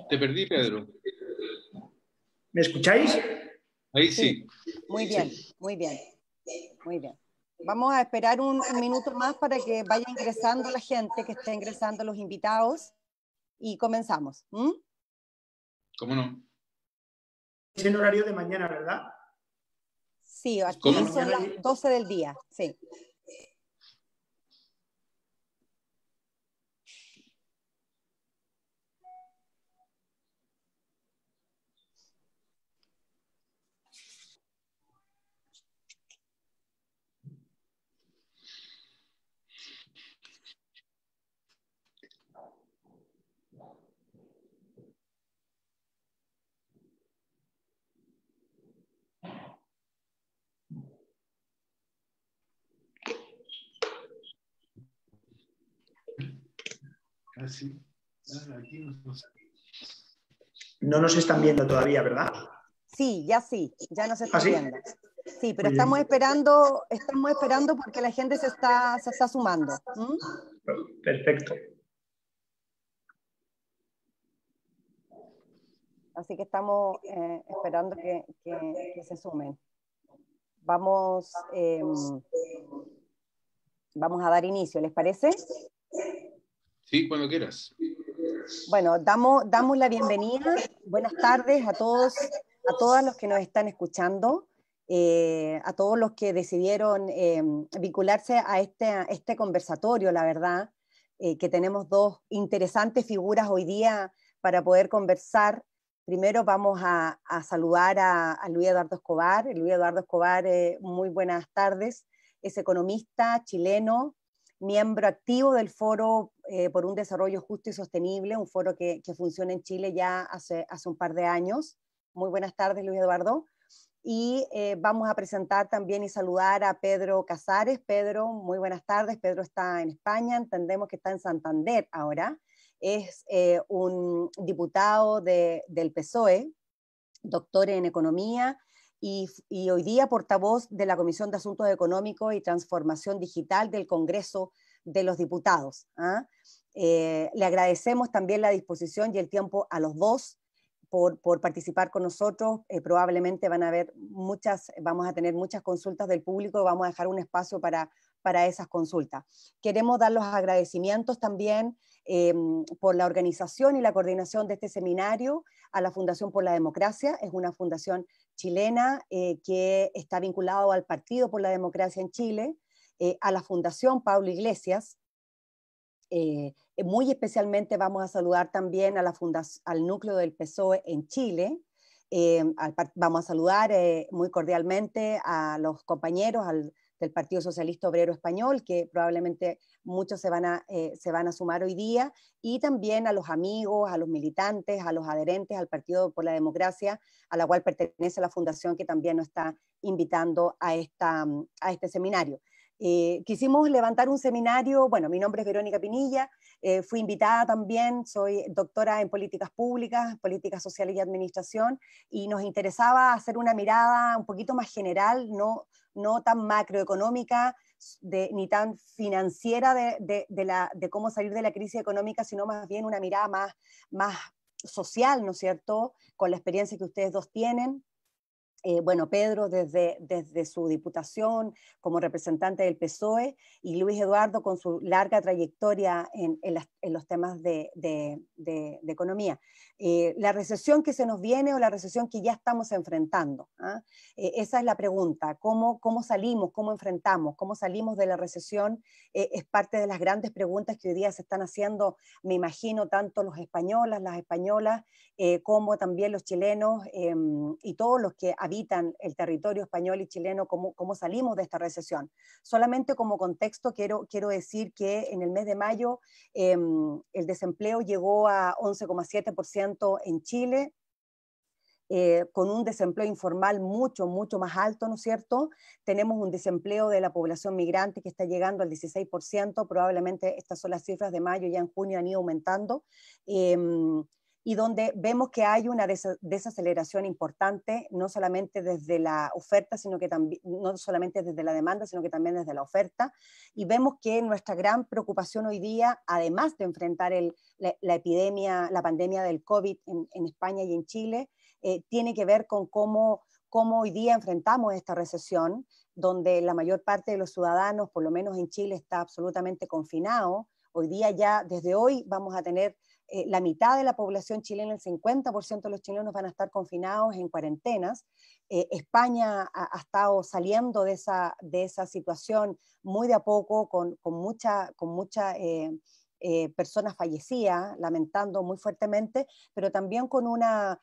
Te perdí, Pedro. ¿Me escucháis? Ahí sí. Muy bien, muy bien, muy bien. Vamos a esperar un minuto más para que vaya ingresando la gente, que esté ingresando los invitados, y comenzamos. ¿Cómo no? Es en horario de mañana, ¿verdad? Sí, aquí ¿Cómo? son las 12 del día, sí. Así. Aquí no sé. No nos están viendo todavía, ¿verdad? Sí, ya nos están ¿Ah, sí? viendo. Sí, pero Muy bien. estamos esperando porque la gente se está sumando. Perfecto. Así que estamos esperando que se sumen. Vamos a dar inicio, ¿les parece? Sí, cuando quieras. Bueno, damos la bienvenida. Buenas tardes a todos, a todas los que nos están escuchando, a todos los que decidieron vincularse a este conversatorio, la verdad, que tenemos dos interesantes figuras hoy día para poder conversar. Primero vamos a saludar a Luis Eduardo Escobar. Luis Eduardo Escobar, muy buenas tardes. Es economista chileno, miembro activo del Foro por un Desarrollo Justo y Sostenible, un foro que funciona en Chile ya hace un par de años. Muy buenas tardes, Luis Eduardo. Y vamos a presentar también y saludar a Pedro Casares. Pedro, muy buenas tardes. Pedro está en España, entendemos que está en Santander ahora. Es un diputado del PSOE, doctor en Economía, y hoy día portavoz de la Comisión de Asuntos Económicos y Transformación Digital del Congreso de los Diputados. Le agradecemos también la disposición y el tiempo a los dos por participar con nosotros. Probablemente vamos a tener muchas consultas del público, vamos a dejar un espacio para esas consultas. Queremos dar los agradecimientos también por la organización y la coordinación de este seminario a la Fundación por la Democracia. Es una fundación chilena que está vinculado al Partido por la Democracia en Chile, a la Fundación Pablo Iglesias. Muy especialmente vamos a saludar también al núcleo del PSOE en Chile. Vamos a saludar muy cordialmente a los compañeros del Partido Socialista Obrero Español, que probablemente muchos se van a sumar hoy día, y también a los amigos, a los militantes, a los adherentes al Partido por la Democracia, a la cual pertenece la fundación que también nos está invitando a este seminario. Quisimos levantar un seminario. Bueno, mi nombre es Verónica Pinilla, fui invitada también, soy doctora en políticas públicas, políticas sociales y administración, y nos interesaba hacer una mirada un poquito más general, no tan macroeconómica ni tan financiera de cómo salir de la crisis económica, sino más bien una mirada más social, ¿no es cierto?, con la experiencia que ustedes dos tienen. Bueno, Pedro desde su diputación como representante del PSOE, y Luis Eduardo con su larga trayectoria en los temas de economía. La recesión que se nos viene o la recesión que ya estamos enfrentando, esa es la pregunta. ¿Cómo salimos, cómo enfrentamos, cómo salimos de la recesión? Es parte de las grandes preguntas que hoy día se están haciendo, me imagino, tanto los españolas, las españolas, como también los chilenos y todos los que habitan el territorio español y chileno, cómo salimos de esta recesión. Solamente como contexto quiero decir que en el mes de mayo el desempleo llegó a 11,7% en Chile, con un desempleo informal mucho más alto, ¿no es cierto? Tenemos un desempleo de la población migrante que está llegando al 16%, probablemente estas son las cifras de mayo, ya en junio han ido aumentando. y donde vemos que hay una desaceleración importante, no solamente desde la oferta, sino que también, no solamente desde la demanda, sino que también desde la oferta, y vemos que nuestra gran preocupación hoy día, además de enfrentar la epidemia, la pandemia del COVID en España y en Chile, tiene que ver con cómo hoy día enfrentamos esta recesión, donde la mayor parte de los ciudadanos, por lo menos en Chile, está absolutamente confinado. Hoy día ya, desde hoy, vamos a tener la mitad de la población chilena, el 50% de los chilenos van a estar confinados en cuarentenas. España ha estado saliendo de esa situación muy de a poco, con muchas personas fallecidas, lamentando muy fuertemente, pero también con una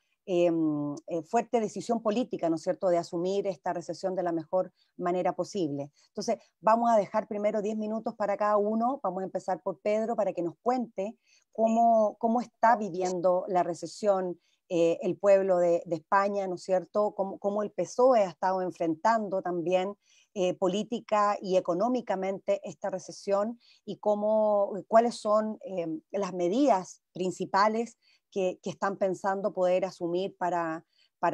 fuerte decisión política, ¿no es cierto?, de asumir esta recesión de la mejor manera posible. Entonces, vamos a dejar primero 10 minutos para cada uno. Vamos a empezar por Pedro para que nos cuente cómo está viviendo la recesión el pueblo de España, ¿no es cierto?, cómo el PSOE ha estado enfrentando también política y económicamente esta recesión y cuáles son las medidas principales que están pensando poder asumir para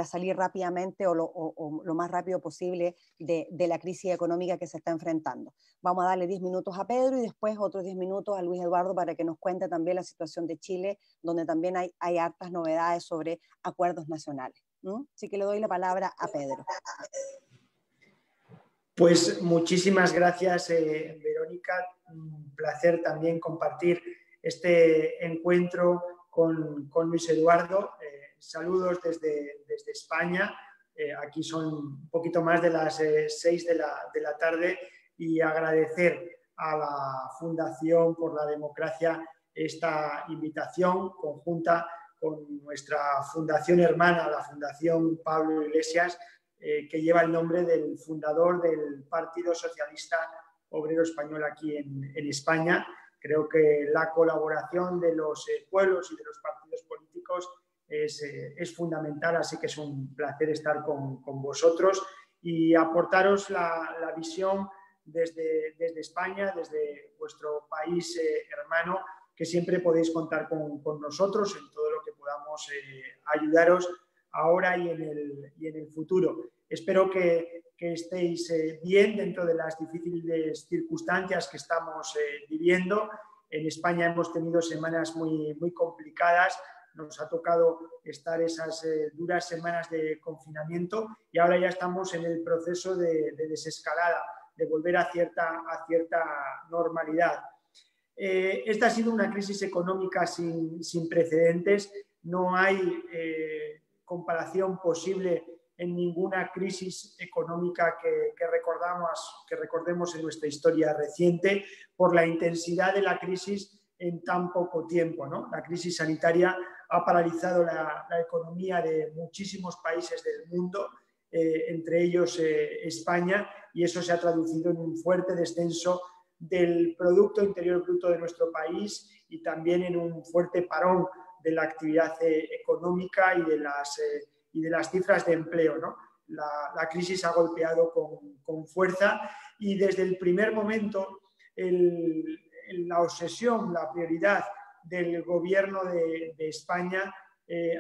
salir rápidamente o lo más rápido posible de la crisis económica que se está enfrentando. Vamos a darle 10 minutos a Pedro y después otros 10 minutos a Luis Eduardo para que nos cuente también la situación de Chile, donde también hay hartas novedades sobre acuerdos nacionales. Así que le doy la palabra a Pedro. Pues muchísimas gracias, Verónica. Un placer también compartir este encuentro con Luis Eduardo. Saludos desde España. Aquí son un poquito más de las 6 de la tarde y agradecer a la Fundación por la Democracia esta invitación conjunta con nuestra fundación hermana, la Fundación Pablo Iglesias, que lleva el nombre del fundador del Partido Socialista Obrero Español aquí en España. Creo que la colaboración de los pueblos y de los partidos políticos es fundamental, así que es un placer estar con vosotros y aportaros la visión desde España, desde vuestro país hermano, que siempre podéis contar con nosotros en todo lo que podamos ayudaros ahora y en el futuro. Espero que estéis bien dentro de las difíciles circunstancias que estamos viviendo. En España hemos tenido semanas muy complicadas. Nos ha tocado estar esas duras semanas de confinamiento y ahora ya estamos en el proceso de desescalada, de volver a cierta normalidad. Esta ha sido una crisis económica sin precedentes. No hay comparación posible en ninguna crisis económica que recordemos en nuestra historia reciente por la intensidad de la crisis en tan poco tiempo, ¿no? La crisis sanitaria ha paralizado la economía de muchísimos países del mundo, entre ellos España, y eso se ha traducido en un fuerte descenso del Producto Interior Bruto de nuestro país y también en un fuerte parón de la actividad económica y de las cifras de empleo, ¿no? La crisis ha golpeado con fuerza y desde el primer momento la obsesión, la prioridad del gobierno de España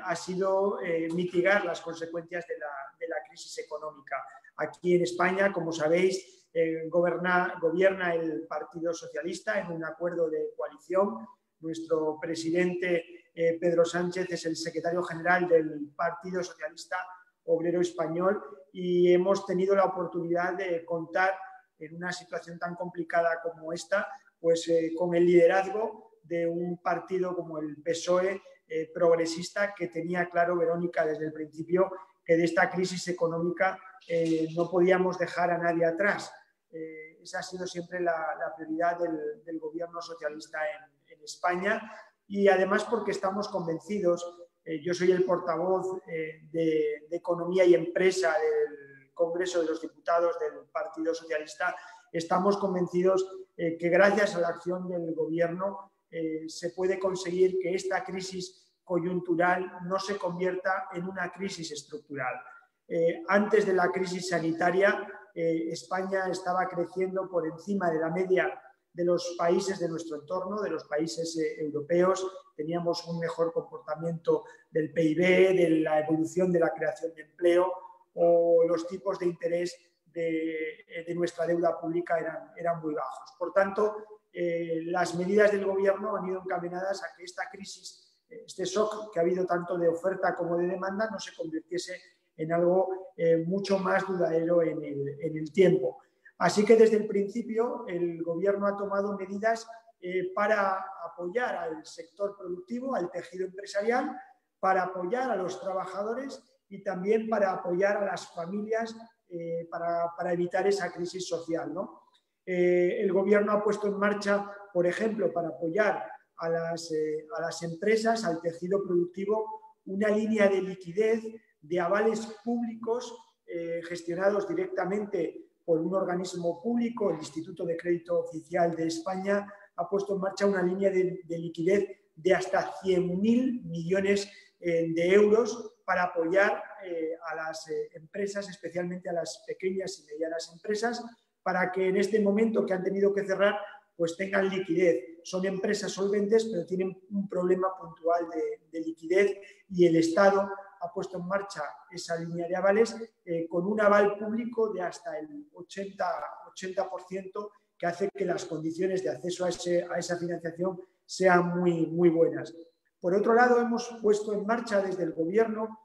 ha sido mitigar las consecuencias de la crisis económica. Aquí en España, como sabéis, gobierna el Partido Socialista en un acuerdo de coalición. Nuestro presidente Pedro Sánchez es el secretario general del Partido Socialista Obrero Español y hemos tenido la oportunidad de contar en una situación tan complicada como esta, pues con el liderazgo de un partido como el PSOE progresista, que tenía claro, Verónica, desde el principio que de esta crisis económica no podíamos dejar a nadie atrás. Esa ha sido siempre la prioridad del gobierno socialista en España y además porque estamos convencidos, yo soy el portavoz de Economía y Empresa del Congreso de los Diputados del Partido Socialista, estamos convencidos que gracias a la acción del gobierno se puede conseguir que esta crisis coyuntural no se convierta en una crisis estructural. Antes de la crisis sanitaria, España estaba creciendo por encima de la media de los países de nuestro entorno, de los países europeos. Teníamos un mejor comportamiento del PIB, de la evolución de la creación de empleo, o los tipos de interés de nuestra deuda pública eran muy bajos. Por tanto, las medidas del Gobierno han ido encaminadas a que esta crisis, este shock que ha habido tanto de oferta como de demanda, no se convirtiese en algo mucho más duradero en el tiempo. Así que desde el principio el Gobierno ha tomado medidas para apoyar al sector productivo, al tejido empresarial, para apoyar a los trabajadores y también para apoyar a las familias para evitar esa crisis social, ¿no? El Gobierno ha puesto en marcha, por ejemplo, para apoyar a las empresas, al tejido productivo, una línea de liquidez de avales públicos gestionados directamente por un organismo público. El Instituto de Crédito Oficial de España ha puesto en marcha una línea de liquidez de hasta 100.000 millones de euros para apoyar a las empresas, especialmente a las pequeñas y medianas empresas, para que en este momento que han tenido que cerrar, pues tengan liquidez. Son empresas solventes, pero tienen un problema puntual de liquidez, y el Estado ha puesto en marcha esa línea de avales con un aval público de hasta el 80%, que hace que las condiciones de acceso a esa financiación sean muy buenas. Por otro lado, hemos puesto en marcha desde el Gobierno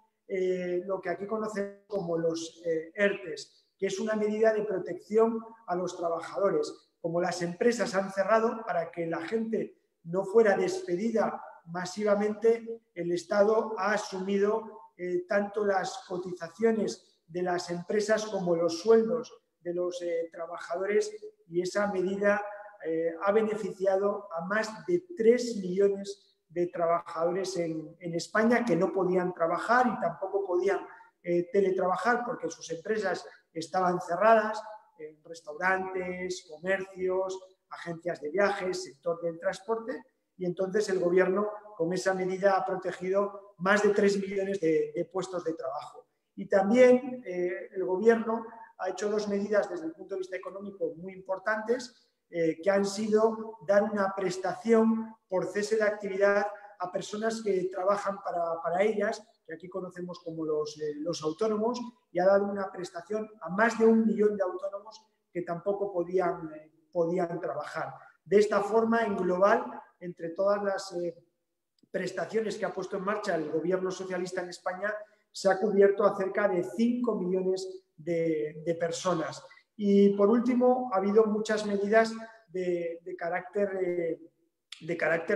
lo que aquí conocemos como los ERTES, que es una medida de protección a los trabajadores. Como las empresas han cerrado, para que la gente no fuera despedida masivamente, el Estado ha asumido tanto las cotizaciones de las empresas como los sueldos de los trabajadores, y esa medida ha beneficiado a más de 3 millones de trabajadores en España que no podían trabajar y tampoco podían teletrabajar porque sus empresas estaban cerradas, restaurantes, comercios, agencias de viajes, sector del transporte, y entonces el Gobierno con esa medida ha protegido más de 3 millones de puestos de trabajo. Y también el Gobierno ha hecho 2 medidas desde el punto de vista económico muy importantes, que han sido dar una prestación por cese de actividad a personas que trabajan para ellas, que aquí conocemos como los autónomos, y ha dado una prestación a más de 1 millón de autónomos que tampoco podían trabajar. De esta forma, en global, entre todas las prestaciones que ha puesto en marcha el Gobierno socialista en España, se ha cubierto a cerca de 5 millones de personas. Y por último, ha habido muchas medidas de carácter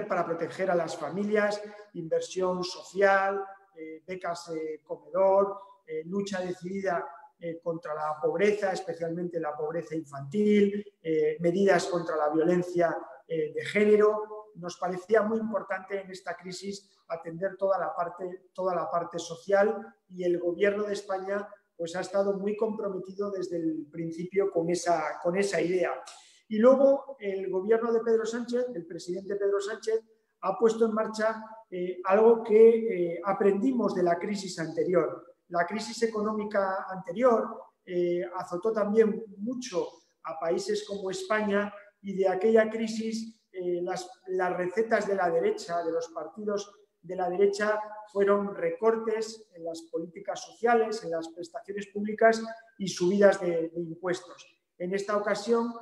para proteger a las familias, inversión social, becas comedor, lucha decidida contra la pobreza, especialmente la pobreza infantil, medidas contra la violencia de género. Nos parecía muy importante en esta crisis atender toda la parte social, y el Gobierno de España pues ha estado muy comprometido desde el principio con esa idea. Y luego el Gobierno de Pedro Sánchez, el presidente Pedro Sánchez, ha puesto en marcha algo que aprendimos de la crisis anterior. La crisis económica anterior azotó también mucho a países como España, y de aquella crisis las recetas de la derecha, de los partidos de la derecha, fueron recortes en las políticas sociales, en las prestaciones públicas y subidas de impuestos. En esta ocasión,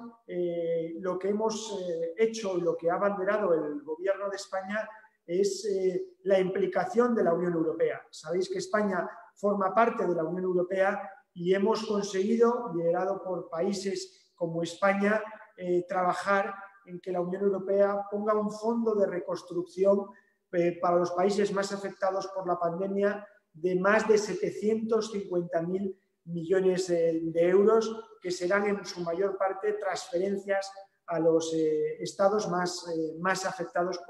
lo que hemos hecho y lo que ha abanderado el Gobierno de España es la implicación de la Unión Europea. Sabéis que España forma parte de la Unión Europea y hemos conseguido, liderado por países como España, trabajar en que la Unión Europea ponga un fondo de reconstrucción para los países más afectados por la pandemia de más de 750.000 millones de euros, que serán en su mayor parte transferencias a los estados más afectados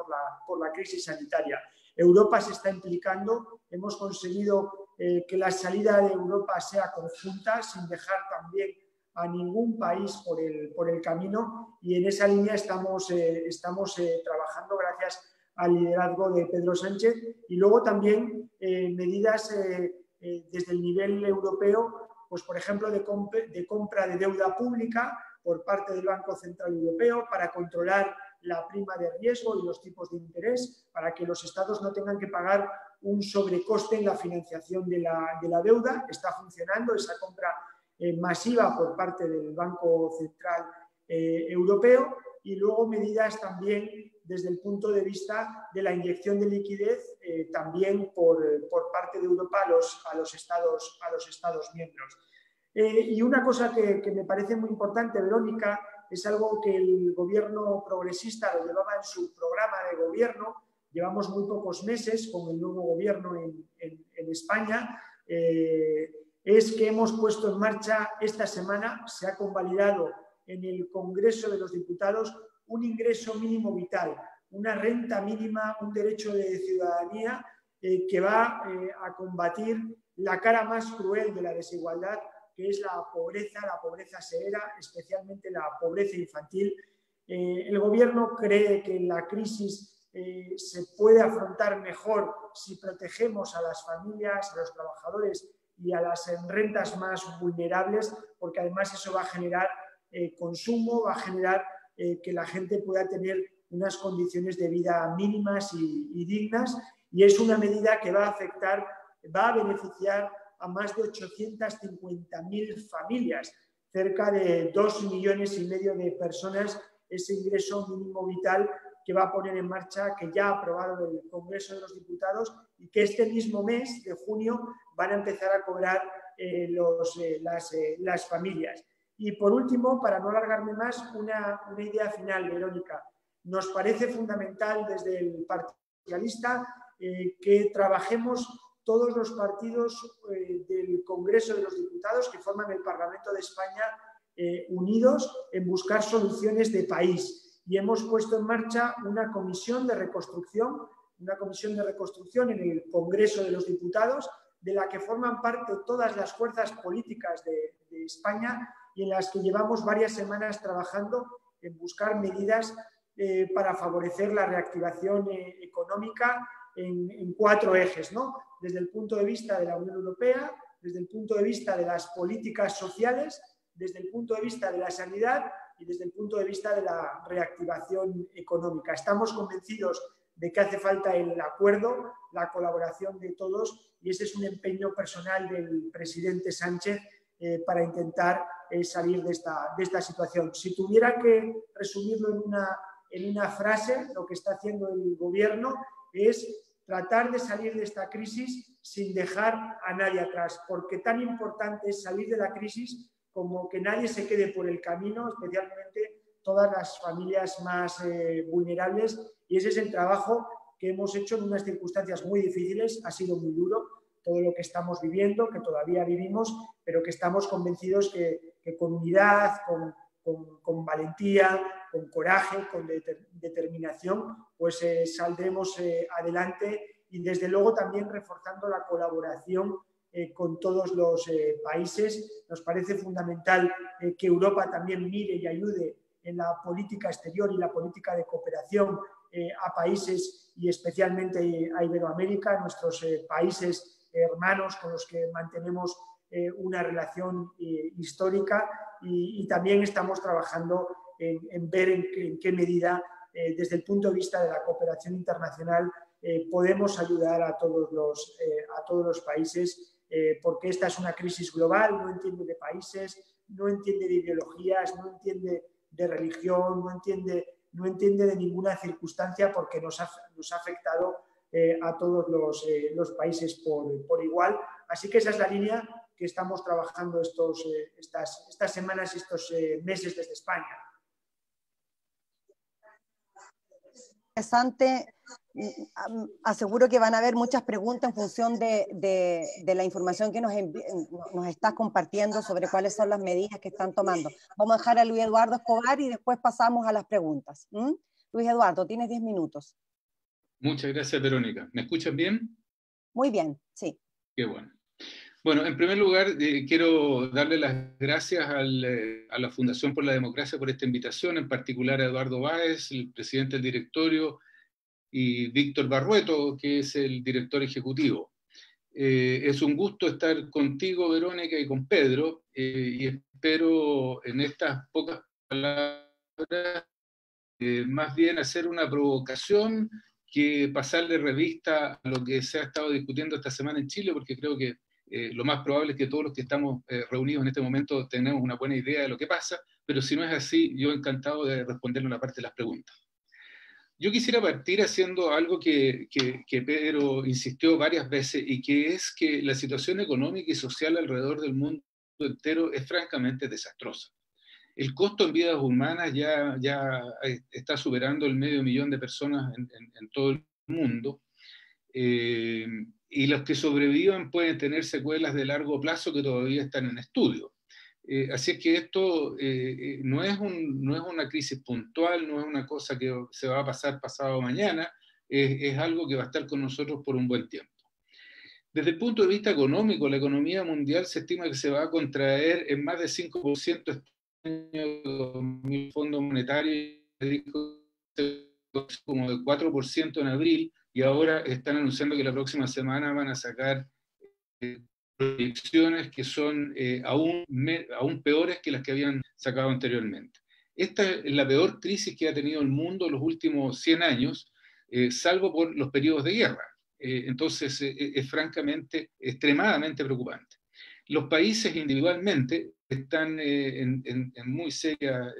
por la crisis sanitaria. Europa se está implicando, hemos conseguido que la salida de Europa sea conjunta, sin dejar también a ningún país por el camino, y en esa línea estamos trabajando gracias al liderazgo de Pedro Sánchez. Y luego también medidas desde el nivel europeo, pues por ejemplo de compra de deuda pública por parte del Banco Central Europeo para controlar la prima de riesgo y los tipos de interés, para que los estados no tengan que pagar un sobrecoste en la financiación de la deuda. Está funcionando esa compra masiva por parte del Banco Central Europeo, y luego medidas también desde el punto de vista de la inyección de liquidez también por parte de Europa a los Estados miembros. Y una cosa que me parece muy importante, Verónica, es algo que el gobierno progresista lo llevaba en su programa de gobierno. Llevamos muy pocos meses con el nuevo gobierno en España. Es que hemos puesto en marcha esta semana, se ha convalidado en el Congreso de los Diputados, un ingreso mínimo vital, una renta mínima, un derecho de ciudadanía que va a combatir la cara más cruel de la desigualdad, que es la pobreza severa, especialmente la pobreza infantil. El gobierno cree que la crisis se puede afrontar mejor si protegemos a las familias, a los trabajadores y a las rentas más vulnerables, porque además eso va a generar consumo, va a generar que la gente pueda tener unas condiciones de vida mínimas y dignas, y es una medida que va a afectar, va a beneficiar a más de 850.000 familias, cerca de 2,5 millones de personas, ese ingreso mínimo vital que va a poner en marcha, que ya ha aprobado el Congreso de los Diputados, y que este mismo mes de junio van a empezar a cobrar las familias. Y por último, para no alargarme más, una idea final, Verónica. Nos parece fundamental desde el Partido Socialista que trabajemos todos los partidos del Congreso de los Diputados que forman el Parlamento de España unidos en buscar soluciones de país. Y hemos puesto en marcha una comisión de reconstrucción en el Congreso de los Diputados, de la que forman parte todas las fuerzas políticas de España, y en las que llevamos varias semanas trabajando en buscar medidas para favorecer la reactivación económica en 4 ejes, ¿no? Desde el punto de vista de la Unión Europea, desde el punto de vista de las políticas sociales, desde el punto de vista de la sanidad y desde el punto de vista de la reactivación económica. Estamos convencidos de que hace falta el acuerdo, la colaboración de todos, y ese es un empeño personal del presidente Sánchez para intentar salir de esta situación. Si tuviera que resumirlo en una frase, lo que está haciendo el gobierno es tratar de salir de esta crisis sin dejar a nadie atrás, porque tan importante es salir de la crisis como que nadie se quede por el camino, especialmente todas las familias más vulnerables, y ese es el trabajo que hemos hecho en unas circunstancias muy difíciles. Ha sido muy duro todo lo que estamos viviendo, que todavía vivimos, pero que estamos convencidos que con unidad, con valentía, con coraje, con determinación, pues saldremos adelante, y desde luego también reforzando la colaboración con todos los países. Nos parece fundamental que Europa también mire y ayude en la política exterior y la política de cooperación a países, y especialmente a Iberoamérica, nuestros países hermanos con los que mantenemos una relación histórica, y también estamos trabajando en ver en qué medida, desde el punto de vista de la cooperación internacional, podemos ayudar a todos los países, porque esta es una crisis global, no entiende de países, no entiende de ideologías, no entiende de religión, no entiende de ninguna circunstancia, porque nos ha afectado a todos los países por igual. Así que esa es la línea que estamos trabajando estas semanas y estos meses desde España. Interesante. Aseguro que van a haber muchas preguntas en función de la información que nos estás compartiendo sobre cuáles son las medidas que están tomando. Vamos a dejar a Luis Eduardo Escobar y después pasamos a las preguntas. Luis Eduardo, tienes 10 minutos. Muchas gracias, Verónica. ¿Me escuchas bien? Muy bien, sí. Qué bueno. Bueno, en primer lugar, quiero darle las gracias a la Fundación por la Democracia por esta invitación, en particular a Eduardo Báez, el presidente del directorio, y Víctor Barrueto, que es el director ejecutivo. Es un gusto estar contigo, Verónica, y con Pedro, y espero en estas pocas palabras, más bien hacer una provocación que pasarle revista a lo que se ha estado discutiendo esta semana en Chile, porque creo que lo más probable es que todos los que estamos reunidos en este momento tenemos una buena idea de lo que pasa, pero si no es así, yo encantado de responderle una parte de las preguntas. Yo quisiera partir haciendo algo que Pedro insistió varias veces, y que es que la situación económica y social alrededor del mundo entero es francamente desastrosa. El costo en vidas humanas ya está superando el 500.000 de personas en todo el mundo, y los que sobrevivan pueden tener secuelas de largo plazo que todavía están en estudio. Así es que esto no es una crisis puntual, no es una cosa que se va a pasar pasado mañana, es algo que va a estar con nosotros por un buen tiempo. Desde el punto de vista económico, la economía mundial se estima que se va a contraer en más de 5% este año. El Fondo Monetario dijo como de 4% en abril, y ahora están anunciando que la próxima semana van a sacar proyecciones que son aún peores que las que habían sacado anteriormente. Esta es la peor crisis que ha tenido el mundo en los últimos 100 años, salvo por los periodos de guerra. Entonces es francamente, extremadamente preocupante. Los países individualmente están en muy serias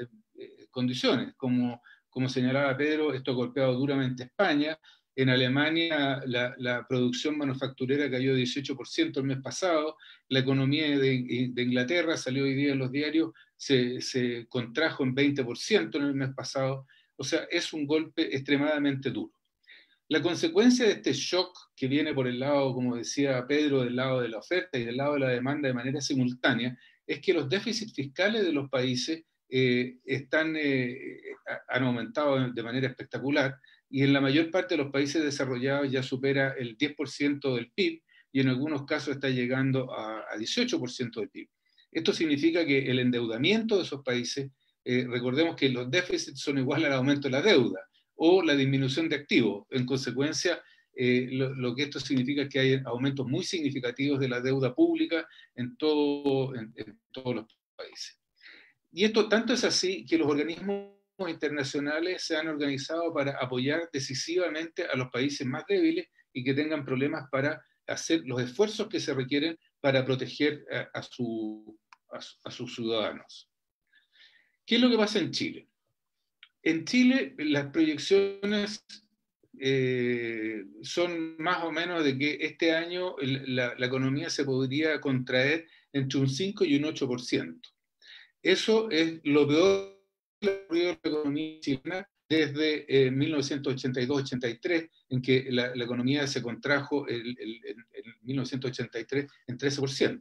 condiciones. Como señalaba Pedro, esto ha golpeado duramente a España. En Alemania la producción manufacturera cayó 18% el mes pasado. La economía de Inglaterra, salió hoy día en los diarios, se contrajo en 20% en el mes pasado. O sea, es un golpe extremadamente duro. La consecuencia de este shock, que viene por el lado, como decía Pedro, del lado de la oferta y del lado de la demanda de manera simultánea, es que los déficits fiscales de los países han aumentado de manera espectacular, y en la mayor parte de los países desarrollados ya supera el 10% del PIB, y en algunos casos está llegando a 18% del PIB. Esto significa que el endeudamiento de esos países, recordemos que los déficits son iguales al aumento de la deuda, o la disminución de activos. En consecuencia, lo que esto significa es que hay aumentos muy significativos de la deuda pública en todos los países. Y esto tanto es así que los organismos internacionales se han organizado para apoyar decisivamente a los países más débiles y que tengan problemas para hacer los esfuerzos que se requieren para proteger a sus ciudadanos. ¿Qué es lo que pasa en Chile? En Chile las proyecciones son más o menos de que este año la economía se podría contraer entre un 5 y un 8%. Eso es lo peor de la economía chilena desde 1982-83, en que la economía se contrajo en 1983 en 13%.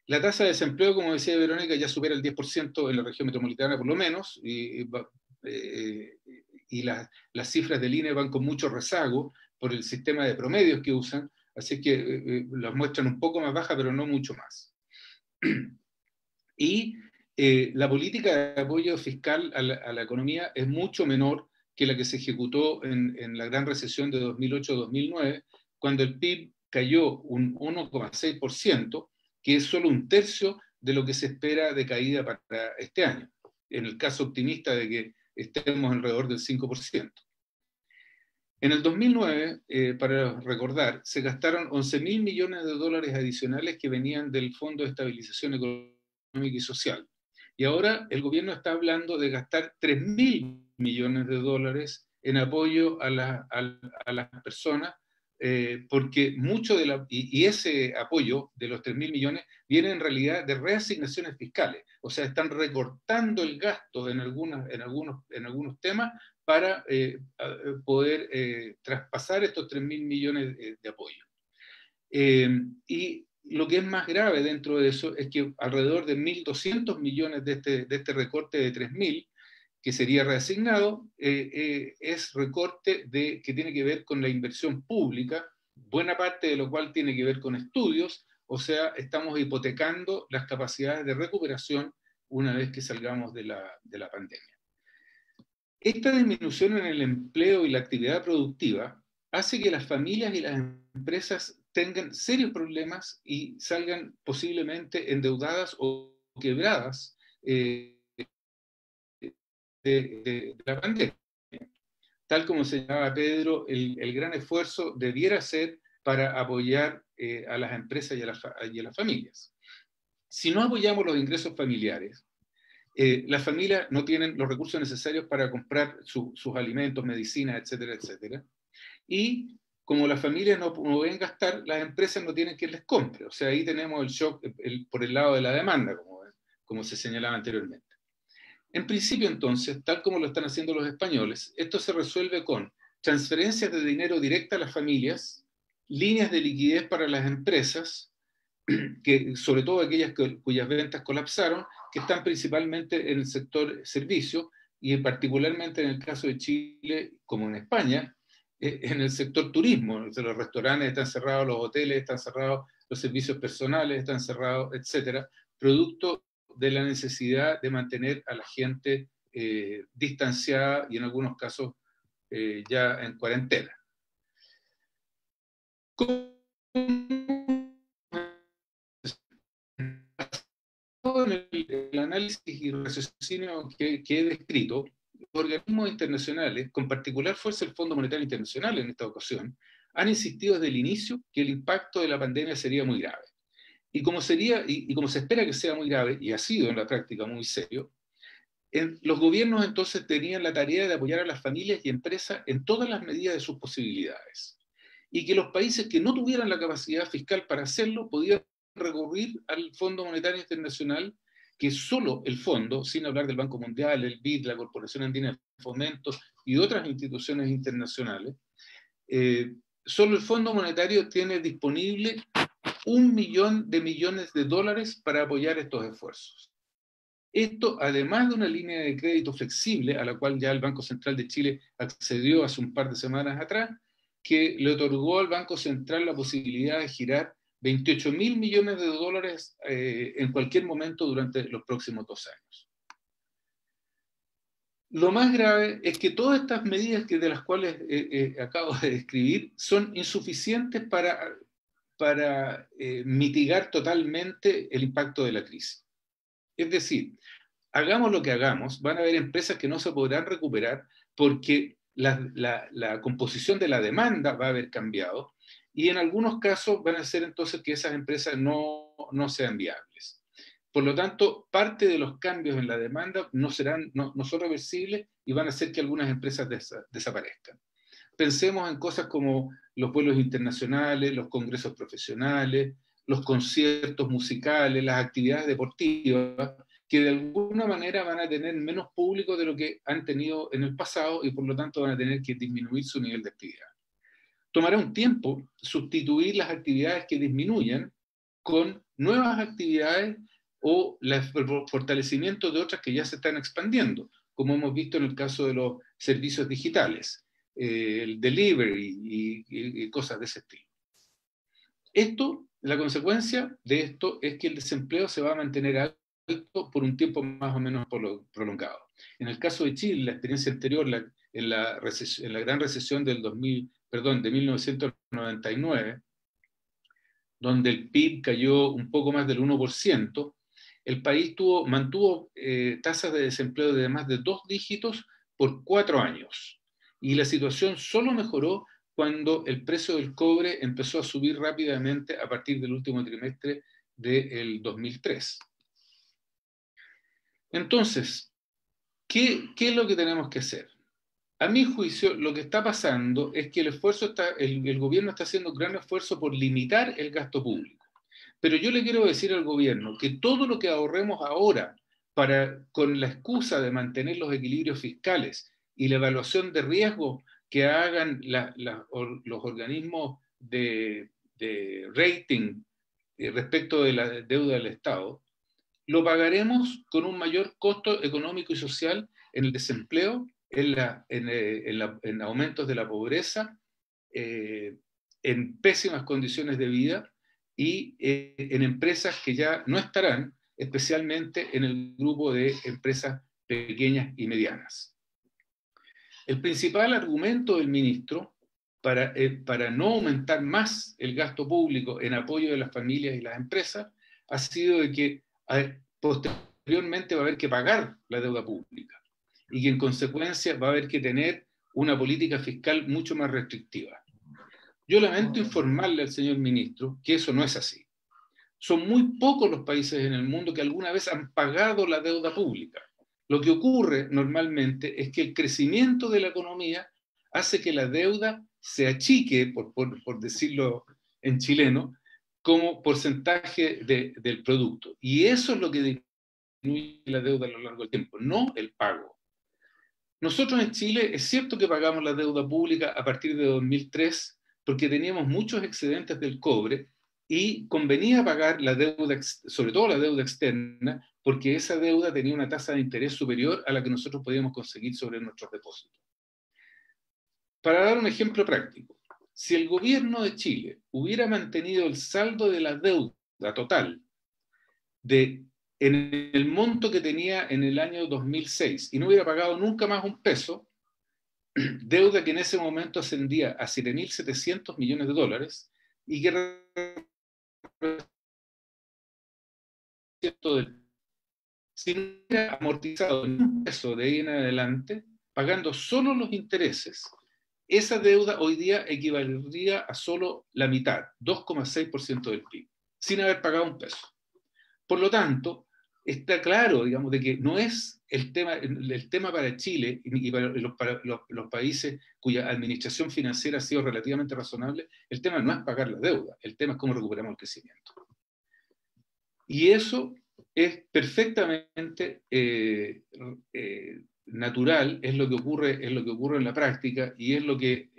La tasa de desempleo, como decía Verónica, ya supera el 10% en la región metropolitana por lo menos, y las cifras del INE van con mucho rezago por el sistema de promedios que usan, así que las muestran un poco más bajas, pero no mucho más. Y la política de apoyo fiscal a la economía es mucho menor que la que se ejecutó en la gran recesión de 2008-2009, cuando el PIB cayó un 1,6%, que es solo un tercio de lo que se espera de caída para este año, en el caso optimista de que estemos alrededor del 5%. En el 2009, para recordar, se gastaron 11.000 millones de dólares adicionales que venían del Fondo de Estabilización Económica y Social. Y ahora el gobierno está hablando de gastar 3.000 millones de dólares en apoyo a las personas, porque mucho de ese apoyo de los 3.000 millones viene en realidad de reasignaciones fiscales. O sea, están recortando el gasto en algunos temas para poder traspasar estos 3.000 millones de apoyo. Y lo que es más grave dentro de eso es que alrededor de 1.200 millones de este recorte de 3.000, que sería reasignado, es recorte que tiene que ver con la inversión pública, buena parte de lo cual tiene que ver con estudios. O sea, estamos hipotecando las capacidades de recuperación una vez que salgamos de la pandemia. Esta disminución en el empleo y la actividad productiva hace que las familias y las empresas tengan serios problemas y salgan posiblemente endeudadas o quebradas de la pandemia. Tal como señalaba Pedro, el gran esfuerzo debiera ser para apoyar a las empresas y a las familias. Si no apoyamos los ingresos familiares, las familias no tienen los recursos necesarios para comprar sus alimentos, medicinas, etcétera, etcétera. Y como las familias no pueden gastar, las empresas no tienen quien les compre. O sea, ahí tenemos el shock por el lado de la demanda, como se señalaba anteriormente. En principio, entonces, tal como lo están haciendo los españoles, esto se resuelve con transferencias de dinero directa a las familias, líneas de liquidez para las empresas, que, sobre todo aquellas cuyas ventas colapsaron, que están principalmente en el sector servicio y particularmente en el caso de Chile, como en España, en el sector turismo. Los restaurantes están cerrados, los hoteles están cerrados, los servicios personales están cerrados, etcétera, producto de la necesidad de mantener a la gente distanciada y en algunos casos ya en cuarentena. En el análisis y raciocinio que he descrito, los organismos internacionales, con particular fuerza el Fondo Monetario Internacional en esta ocasión, han insistido desde el inicio que el impacto de la pandemia sería muy grave. Y como se espera que sea muy grave, y ha sido en la práctica muy serio, los gobiernos entonces tenían la tarea de apoyar a las familias y empresas en todas las medidas de sus posibilidades. Y que los países que no tuvieran la capacidad fiscal para hacerlo podían recurrir al Fondo Monetario Internacional, que solo el fondo, sin hablar del Banco Mundial, el BID, la Corporación Andina de Fomento y otras instituciones internacionales, solo el Fondo Monetario tiene disponible $1 millón de millones de dólares para apoyar estos esfuerzos. Esto, además de una línea de crédito flexible, a la cual ya el Banco Central de Chile accedió hace un par de semanas atrás, que le otorgó al Banco Central la posibilidad de girar 28.000 millones de dólares en cualquier momento durante los próximos 2 años. Lo más grave es que todas estas medidas de las cuales acabo de describir son insuficientes para mitigar totalmente el impacto de la crisis. Es decir, hagamos lo que hagamos, van a haber empresas que no se podrán recuperar porque la composición de la demanda va a haber cambiado y en algunos casos van a ser entonces que esas empresas no sean viables. Por lo tanto, parte de los cambios en la demanda no son reversibles y van a hacer que algunas empresas desaparezcan. Pensemos en cosas como los vuelos internacionales, los congresos profesionales, los conciertos musicales, las actividades deportivas, que de alguna manera van a tener menos público de lo que han tenido en el pasado y por lo tanto van a tener que disminuir su nivel de actividad. Tomará un tiempo sustituir las actividades que disminuyan con nuevas actividades o el fortalecimiento de otras que ya se están expandiendo, como hemos visto en el caso de los servicios digitales, el delivery y cosas de ese estilo. La consecuencia de esto es que el desempleo se va a mantener alto por un tiempo más o menos prolongado. En el caso de Chile, la experiencia anterior, en la gran recesión de 1999, donde el PIB cayó un poco más del 1%, el país mantuvo tasas de desempleo de más de 2 dígitos por 4 años. Y la situación solo mejoró cuando el precio del cobre empezó a subir rápidamente a partir del último trimestre del 2003. Entonces, ¿qué es lo que tenemos que hacer? A mi juicio, lo que está pasando es que el gobierno está haciendo un gran esfuerzo por limitar el gasto público. Pero yo le quiero decir al gobierno que todo lo que ahorremos ahora con la excusa de mantener los equilibrios fiscales y la evaluación de riesgo que hagan los organismos de rating respecto de la deuda del Estado, lo pagaremos con un mayor costo económico y social en el desempleo, en aumentos de la pobreza, en pésimas condiciones de vida y en empresas que ya no estarán, especialmente en el grupo de empresas pequeñas y medianas. El principal argumento del ministro para no aumentar más el gasto público en apoyo de las familias y las empresas ha sido de que posteriormente va a haber que pagar la deuda pública. y que en consecuencia va a haber que tener una política fiscal mucho más restrictiva. Yo lamento informarle al señor ministro que eso no es así. Son muy pocos los países en el mundo que alguna vez han pagado la deuda pública. Lo que ocurre normalmente es que el crecimiento de la economía hace que la deuda se achique, por decirlo en chileno, como porcentaje del producto. Y eso es lo que disminuye la deuda a lo largo del tiempo, no el pago. Nosotros en Chile es cierto que pagamos la deuda pública a partir de 2003 porque teníamos muchos excedentes del cobre y convenía pagar la deuda, sobre todo la deuda externa, porque esa deuda tenía una tasa de interés superior a la que nosotros podíamos conseguir sobre nuestros depósitos. Para dar un ejemplo práctico, si el gobierno de Chile hubiera mantenido el saldo de la deuda total en el monto que tenía en el año 2006 y no hubiera pagado nunca más un peso, deuda que en ese momento ascendía a 7.700 millones de dólares y que si no hubiera amortizado ni un peso de ahí en adelante, pagando solo los intereses, esa deuda hoy día equivaldría a solo la mitad, 2,6% del PIB, sin haber pagado un peso. Por lo tanto, está claro, digamos, de que no es el tema para Chile y para los países cuya administración financiera ha sido relativamente razonable, el tema no es pagar la deuda, el tema es cómo recuperamos el crecimiento. Y eso es perfectamente natural, es lo que ocurre en la práctica y es lo que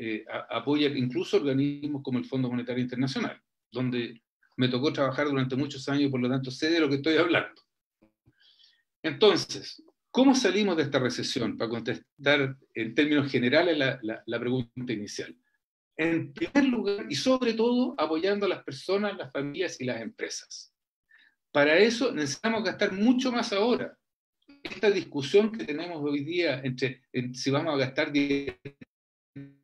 apoya incluso organismos como el Fondo Monetario Internacional, donde me tocó trabajar durante muchos años y por lo tanto sé de lo que estoy hablando. Entonces, ¿cómo salimos de esta recesión? Para contestar en términos generales la pregunta inicial. En primer lugar, y sobre todo, apoyando a las personas, las familias y las empresas. Para eso necesitamos gastar mucho más ahora. Esta discusión que tenemos hoy día entre si vamos a gastar 10.000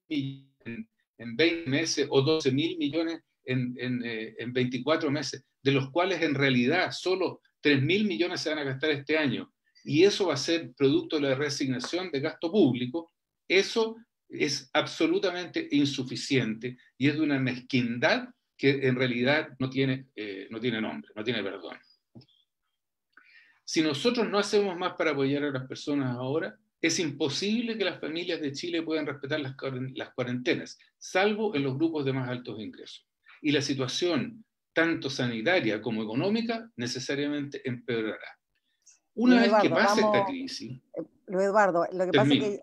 millones en 20 meses o 12.000 millones en 24 meses, de los cuales en realidad solo 3.000 millones se van a gastar este año, y eso va a ser producto de la reasignación de gasto público, eso es absolutamente insuficiente y es de una mezquindad que en realidad no tiene nombre, no tiene perdón. Si nosotros no hacemos más para apoyar a las personas ahora, es imposible que las familias de Chile puedan respetar las cuarentenas, salvo en los grupos de más altos ingresos. Y la situación, tanto sanitaria como económica, necesariamente empeorará. Una vez que pase esta crisis... Luis Eduardo, lo que pasa es que...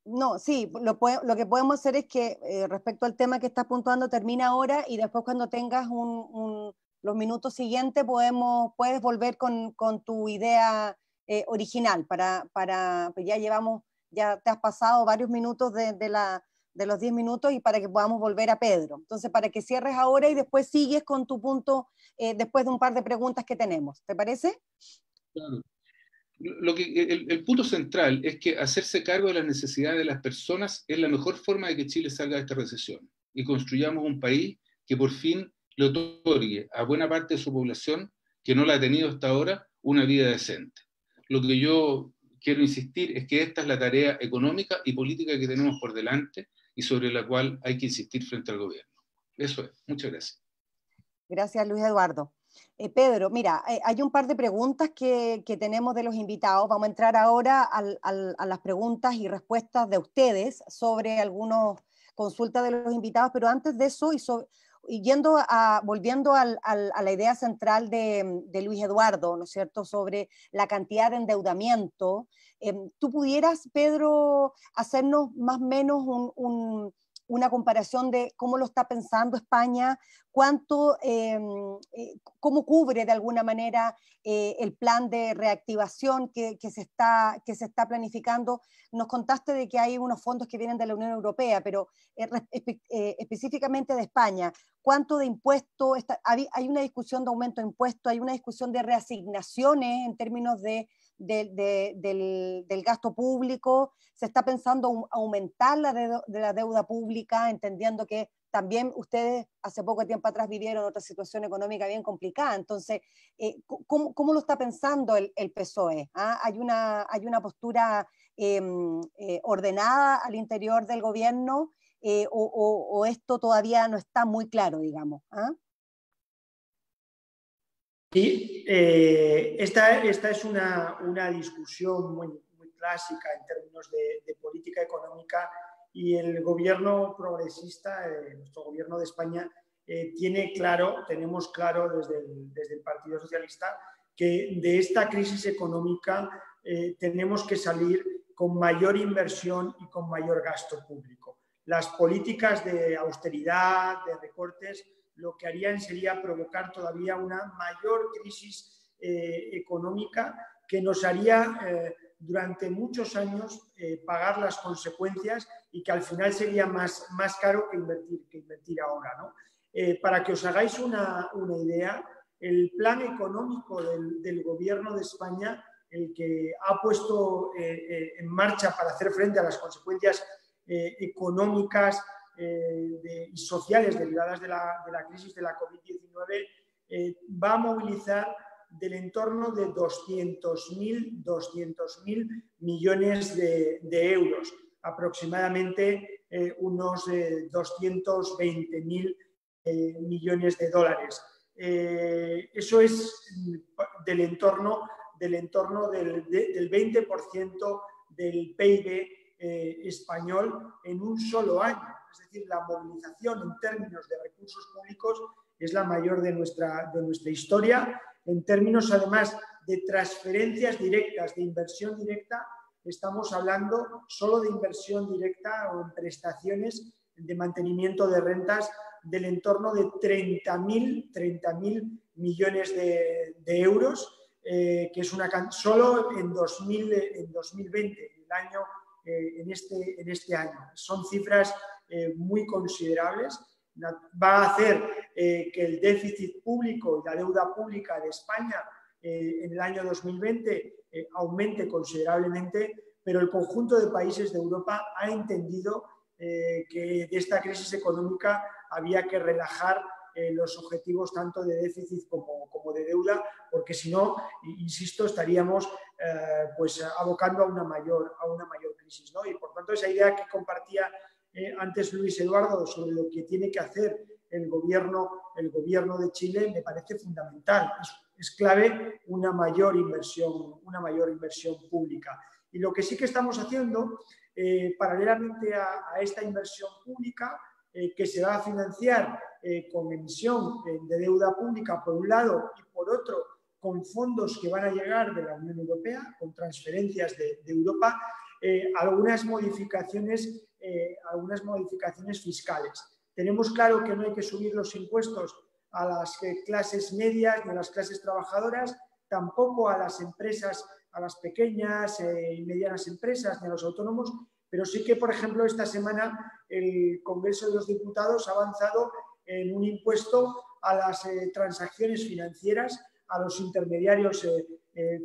No, sí, lo que podemos hacer es que respecto al tema que estás puntuando termina ahora y después cuando tengas los minutos siguientes puedes volver con tu idea original pues ya te has pasado varios minutos de los 10 minutos y para que podamos volver a Pedro. Entonces, para que cierres ahora y después sigues con tu punto después de un par de preguntas que tenemos. ¿Te parece? Claro. El punto central es que hacerse cargo de las necesidades de las personas es la mejor forma de que Chile salga de esta recesión y construyamos un país que por fin le otorgue a buena parte de su población, que no la ha tenido hasta ahora, una vida decente. Lo que yo quiero insistir es que esta es la tarea económica y política que tenemos por delante y sobre la cual hay que insistir frente al gobierno. Eso es. Muchas gracias. Gracias, Luis Eduardo. Pedro, mira, hay un par de preguntas que tenemos de los invitados. Vamos a entrar ahora a las preguntas y respuestas de ustedes sobre algunas consultas de los invitados, pero antes de eso, volviendo a la idea central de Luis Eduardo, ¿no es cierto?, sobre la cantidad de endeudamiento, ¿tú pudieras, Pedro, hacernos más o menos una comparación de cómo lo está pensando España, cómo cubre de alguna manera el plan de reactivación que se está planificando? Nos contaste de que hay unos fondos que vienen de la Unión Europea, pero específicamente de España, ¿cuánto de impuestos? ¿Hay una discusión de aumento de impuestos? ¿Hay una discusión de reasignaciones en términos de del gasto público? ¿Se está pensando aumentar la deuda pública, entendiendo que también ustedes hace poco tiempo atrás vivieron otra situación económica bien complicada? Entonces, ¿cómo lo está pensando el PSOE? ¿Ah? ¿Hay una postura ordenada al interior del gobierno o esto todavía no está muy claro, digamos? ¿Ah? Sí, esta es una discusión muy clásica en términos de política económica, y el gobierno progresista, nuestro gobierno de España, tenemos claro desde el Partido Socialista que de esta crisis económica tenemos que salir con mayor inversión y con mayor gasto público. Las políticas de austeridad, de recortes, lo que harían sería provocar todavía una mayor crisis económica que nos haría durante muchos años pagar las consecuencias, y que al final sería más caro que invertir ahora, ¿no? Para que os hagáis una idea, el plan económico del Gobierno de España, el que ha puesto en marcha para hacer frente a las consecuencias económicas y sociales derivadas de la crisis de la COVID-19, va a movilizar del entorno de 200.000 millones de euros, aproximadamente unos 220.000 millones de dólares. Eso es del entorno del 20% del PIB español en un solo año. Es decir, la movilización en términos de recursos públicos es la mayor de nuestra historia. En términos, además, de transferencias directas, de inversión directa, estamos hablando solo de inversión directa o en prestaciones de mantenimiento de rentas del entorno de 30.000 millones de euros, que es solo en 2020, el año, en este año. Son cifras muy considerables. Va a hacer que el déficit público y la deuda pública de España en el año 2020 aumente considerablemente, pero el conjunto de países de Europa ha entendido que de esta crisis económica había que relajar los objetivos tanto de déficit como de deuda, porque si no, insisto, estaríamos pues abocando a una mayor crisis, ¿no? Y por tanto, esa idea que compartía antes Luis Eduardo sobre lo que tiene que hacer el gobierno de Chile me parece fundamental. Es clave una mayor inversión pública. Y lo que sí que estamos haciendo, paralelamente a esta inversión pública, que se va a financiar con emisión de deuda pública por un lado, y por otro con fondos que van a llegar de la Unión Europea, con transferencias de Europa, algunas modificaciones fiscales. Tenemos claro que no hay que subir los impuestos a las clases medias ni a las clases trabajadoras, tampoco a las empresas, a las pequeñas y medianas empresas ni a los autónomos, pero sí que, por ejemplo, esta semana el Congreso de los Diputados ha avanzado en un impuesto a las transacciones financieras, a los intermediarios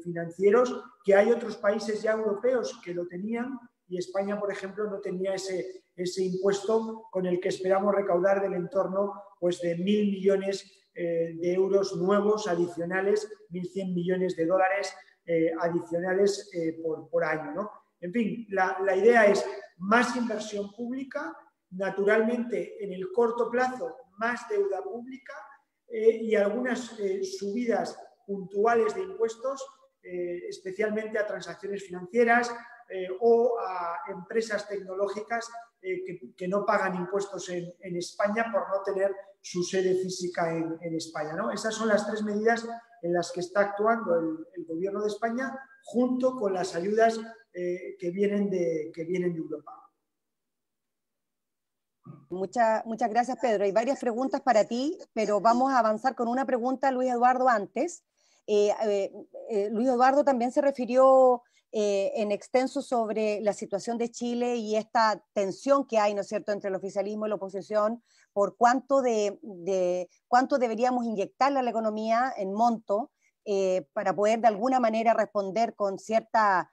financieros, que hay otros países ya europeos que lo tenían, y España, por ejemplo, no tenía ese impuesto, con el que esperamos recaudar del entorno pues, de 1.000 millones de euros nuevos, adicionales, 1.100 millones de dólares adicionales por año, ¿no? En fin, la idea es más inversión pública, naturalmente en el corto plazo más deuda pública y algunas subidas puntuales de impuestos, especialmente a transacciones financieras o a empresas tecnológicas que no pagan impuestos en España por no tener su sede física en España, ¿no? Esas son las tres medidas en las que está actuando el Gobierno de España, junto con las ayudas que vienen de Europa. Muchas gracias, Pedro. Hay varias preguntas para ti, pero vamos a avanzar con una pregunta a Luis Eduardo antes. Luis Eduardo también se refirió en extenso sobre la situación de Chile y esta tensión que hay, ¿no es cierto?, entre el oficialismo y la oposición por cuánto deberíamos inyectarle a la economía en monto, para poder de alguna manera responder con cierta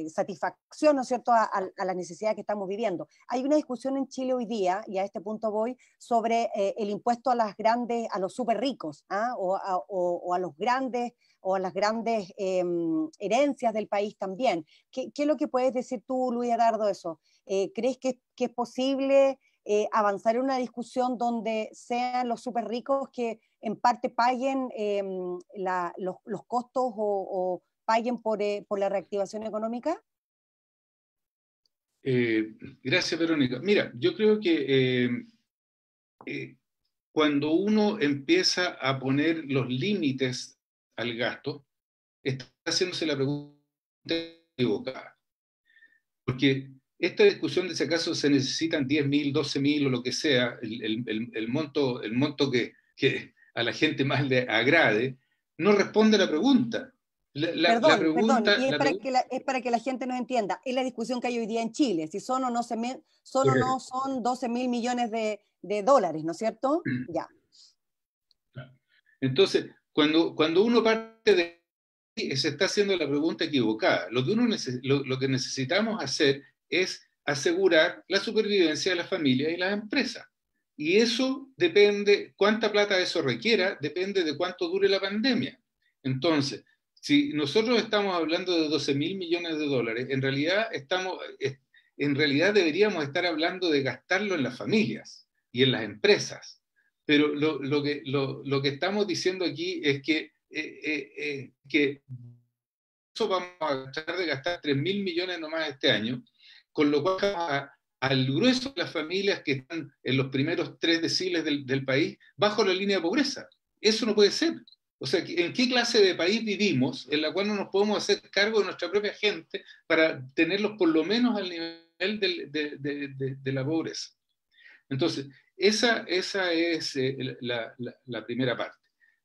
satisfacción, ¿no es cierto?, a las necesidades que estamos viviendo. Hay una discusión en Chile hoy día, y a este punto voy, sobre el impuesto a las grandes, a los súper ricos, ¿ah? O a los grandes, o a las grandes herencias del país también. ¿Qué es lo que puedes decir tú, Luis Adardo, de eso? ¿Crees que es posible avanzar en una discusión donde sean los súper ricos que en parte paguen los costos o paguen por la reactivación económica? Gracias, Verónica. Mira, yo creo que cuando uno empieza a poner los límites al gasto, está haciéndose la pregunta equivocada. Porque esta discusión de si acaso se necesitan 10.000, 12.000 o lo que sea, el monto que a la gente más le agrade, no responde a la pregunta. Perdón, y es para que la gente nos entienda. Es la discusión que hay hoy día en Chile, si son o no son 12.000 millones de dólares, ¿no es cierto? Ya. Entonces, cuando uno parte de ahí, se está haciendo la pregunta equivocada. Lo que necesitamos hacer es asegurar la supervivencia de las familias y las empresas. Y eso depende, cuánta plata eso requiera, depende de cuánto dure la pandemia. Entonces, si nosotros estamos hablando de 12.000 millones de dólares, en realidad deberíamos estar hablando de gastarlo en las familias y en las empresas. Pero lo que estamos diciendo aquí es que eso vamos a tratar de gastar 3.000 millones nomás este año, con lo cual al grueso de las familias que están en los primeros 3 deciles del país bajo la línea de pobreza. Eso no puede ser. O sea, ¿en qué clase de país vivimos en la cual no nos podemos hacer cargo de nuestra propia gente para tenerlos por lo menos al nivel de la pobreza? Entonces, esa es la primera parte.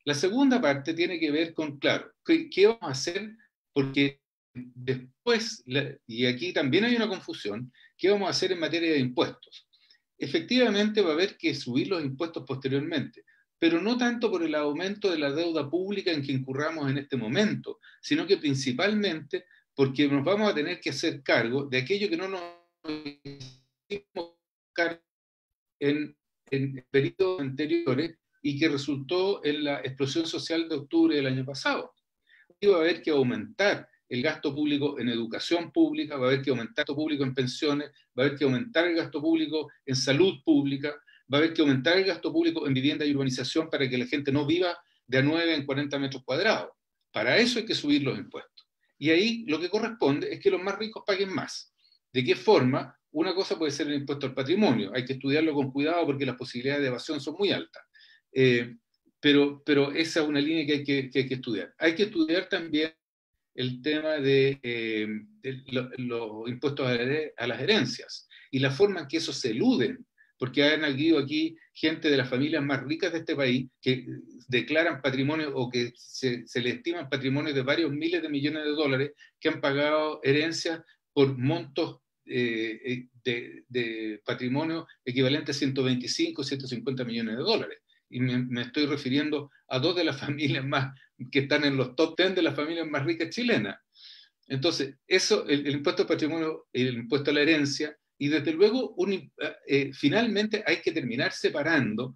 La segunda parte tiene que ver con, claro, ¿qué vamos a hacer? Porque después, y aquí también hay una confusión, ¿qué vamos a hacer en materia de impuestos? Efectivamente va a haber que subir los impuestos posteriormente, pero no tanto por el aumento de la deuda pública en que incurramos en este momento, sino que principalmente porque nos vamos a tener que hacer cargo de aquello que no nos hicimos cargo en periodos anteriores y que resultó en la explosión social de octubre del año pasado. Va a haber que aumentar el gasto público en educación pública, va a haber que aumentar el gasto público en pensiones, va a haber que aumentar el gasto público en salud pública, va a haber que aumentar el gasto público en vivienda y urbanización para que la gente no viva de a 9 en 40 metros cuadrados. Para eso hay que subir los impuestos. Y ahí lo que corresponde es que los más ricos paguen más. ¿De qué forma? Una cosa puede ser el impuesto al patrimonio, hay que estudiarlo con cuidado porque las posibilidades de evasión son muy altas. Pero esa es una línea que hay que estudiar. Hay que estudiar también el tema de los impuestos a las herencias y la forma en que esos se eluden, porque han habido aquí gente de las familias más ricas de este país que declaran patrimonio o que se le estiman patrimonios de varios miles de millones de dólares que han pagado herencias por montos de patrimonio equivalente a 125, 150 millones de dólares. Y me estoy refiriendo a 2 de las familias más que están en los top 10 de las familias más ricas chilenas. Entonces, eso, el impuesto al patrimonio, el impuesto a la herencia, y desde luego, finalmente hay que terminar separando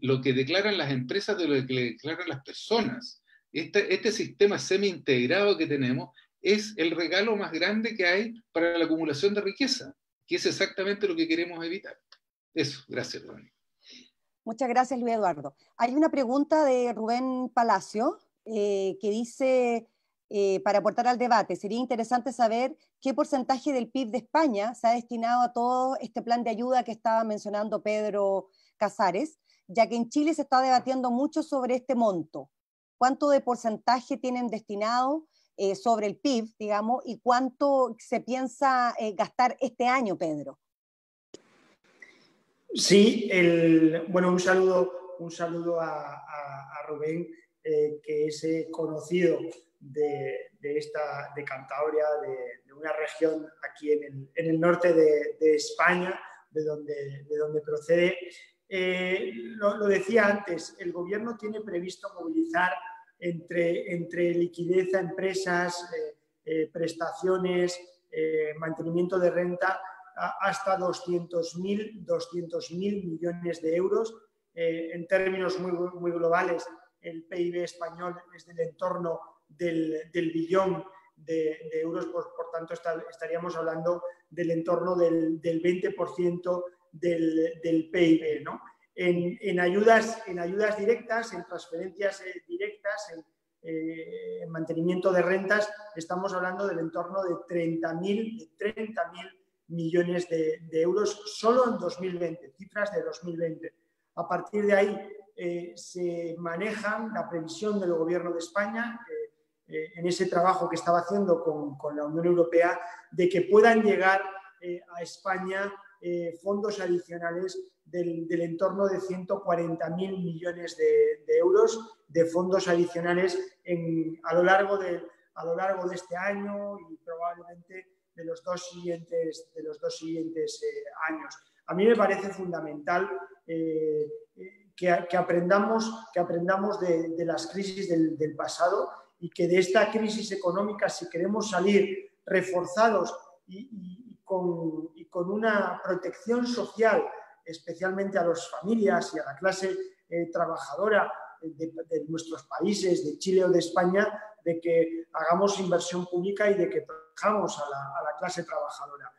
lo que declaran las empresas de lo que declaran las personas. Este sistema semi-integrado que tenemos es el regalo más grande que hay para la acumulación de riqueza, que es exactamente lo que queremos evitar. Eso, gracias, Verónica. Muchas gracias, Luis Eduardo. Hay una pregunta de Rubén Palacio que dice, para aportar al debate, sería interesante saber qué porcentaje del PIB de España se ha destinado a todo este plan de ayuda que estaba mencionando Pedro Casares, ya que en Chile se está debatiendo mucho sobre este monto. ¿Cuánto de porcentaje tienen destinado sobre el PIB, digamos, y cuánto se piensa gastar este año, Pedro? Sí, bueno, un saludo a Rubén, que es conocido de Cantabria, de una región aquí en el norte de España, de donde procede. Lo decía antes, el Gobierno tiene previsto movilizar entre liquidez a empresas, prestaciones, mantenimiento de renta, hasta 200.000 millones de euros. En términos muy globales, el PIB español es del entorno del billón de euros, por tanto estaríamos hablando del entorno del 20% del PIB, ¿no? En ayudas directas, en transferencias directas, en mantenimiento de rentas, estamos hablando del entorno de 30.000 millones de euros solo en 2020, cifras de 2020. A partir de ahí se manejan la previsión del Gobierno de España, en ese trabajo que estaba haciendo con la Unión Europea, de que puedan llegar a España fondos adicionales del entorno de 140.000 millones de euros de fondos adicionales a lo largo de este año y probablemente de los dos siguientes años. A mí me parece fundamental que aprendamos de las crisis del pasado y que de esta crisis económica, si queremos salir reforzados y con una protección social, especialmente a las familias y a la clase trabajadora de nuestros países, de Chile o de España, de que hagamos inversión pública y de que protejamos a la clase trabajadora.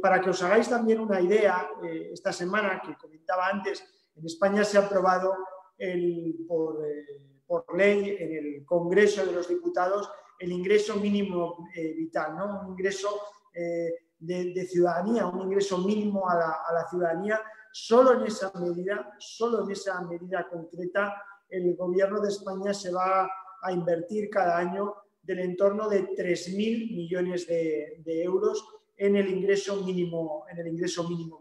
Para que os hagáis también una idea, esta semana que comentaba antes, en España se ha aprobado por ley en el Congreso de los Diputados el ingreso mínimo vital, ¿no? Un ingreso de ciudadanía, un ingreso mínimo a la ciudadanía. Solo en esa medida concreta, el Gobierno de España se va a invertir cada año del entorno de 3.000 millones de euros en el ingreso mínimo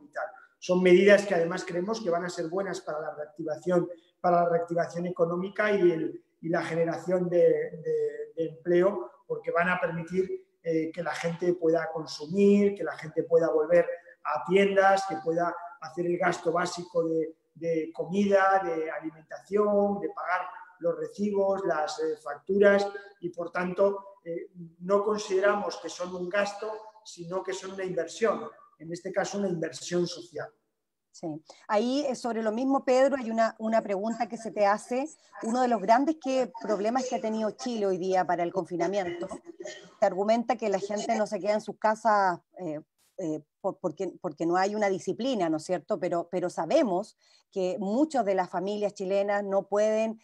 vital. Son medidas que además creemos que van a ser buenas para la reactivación económica y la generación de empleo, porque van a permitir que la gente pueda consumir, que la gente pueda volver a tiendas, que pueda hacer el gasto básico de comida, de alimentación, de pagar los recibos, las facturas, y por tanto no consideramos que son un gasto, sino que son una inversión, en este caso una inversión social. Sí. Ahí, sobre lo mismo, Pedro, hay una pregunta que se te hace. Uno de los grandes problemas que ha tenido Chile hoy día para el confinamiento, se argumenta que la gente no se queda en sus casas porque no hay una disciplina, ¿no es cierto? Pero sabemos que muchas de las familias chilenas no pueden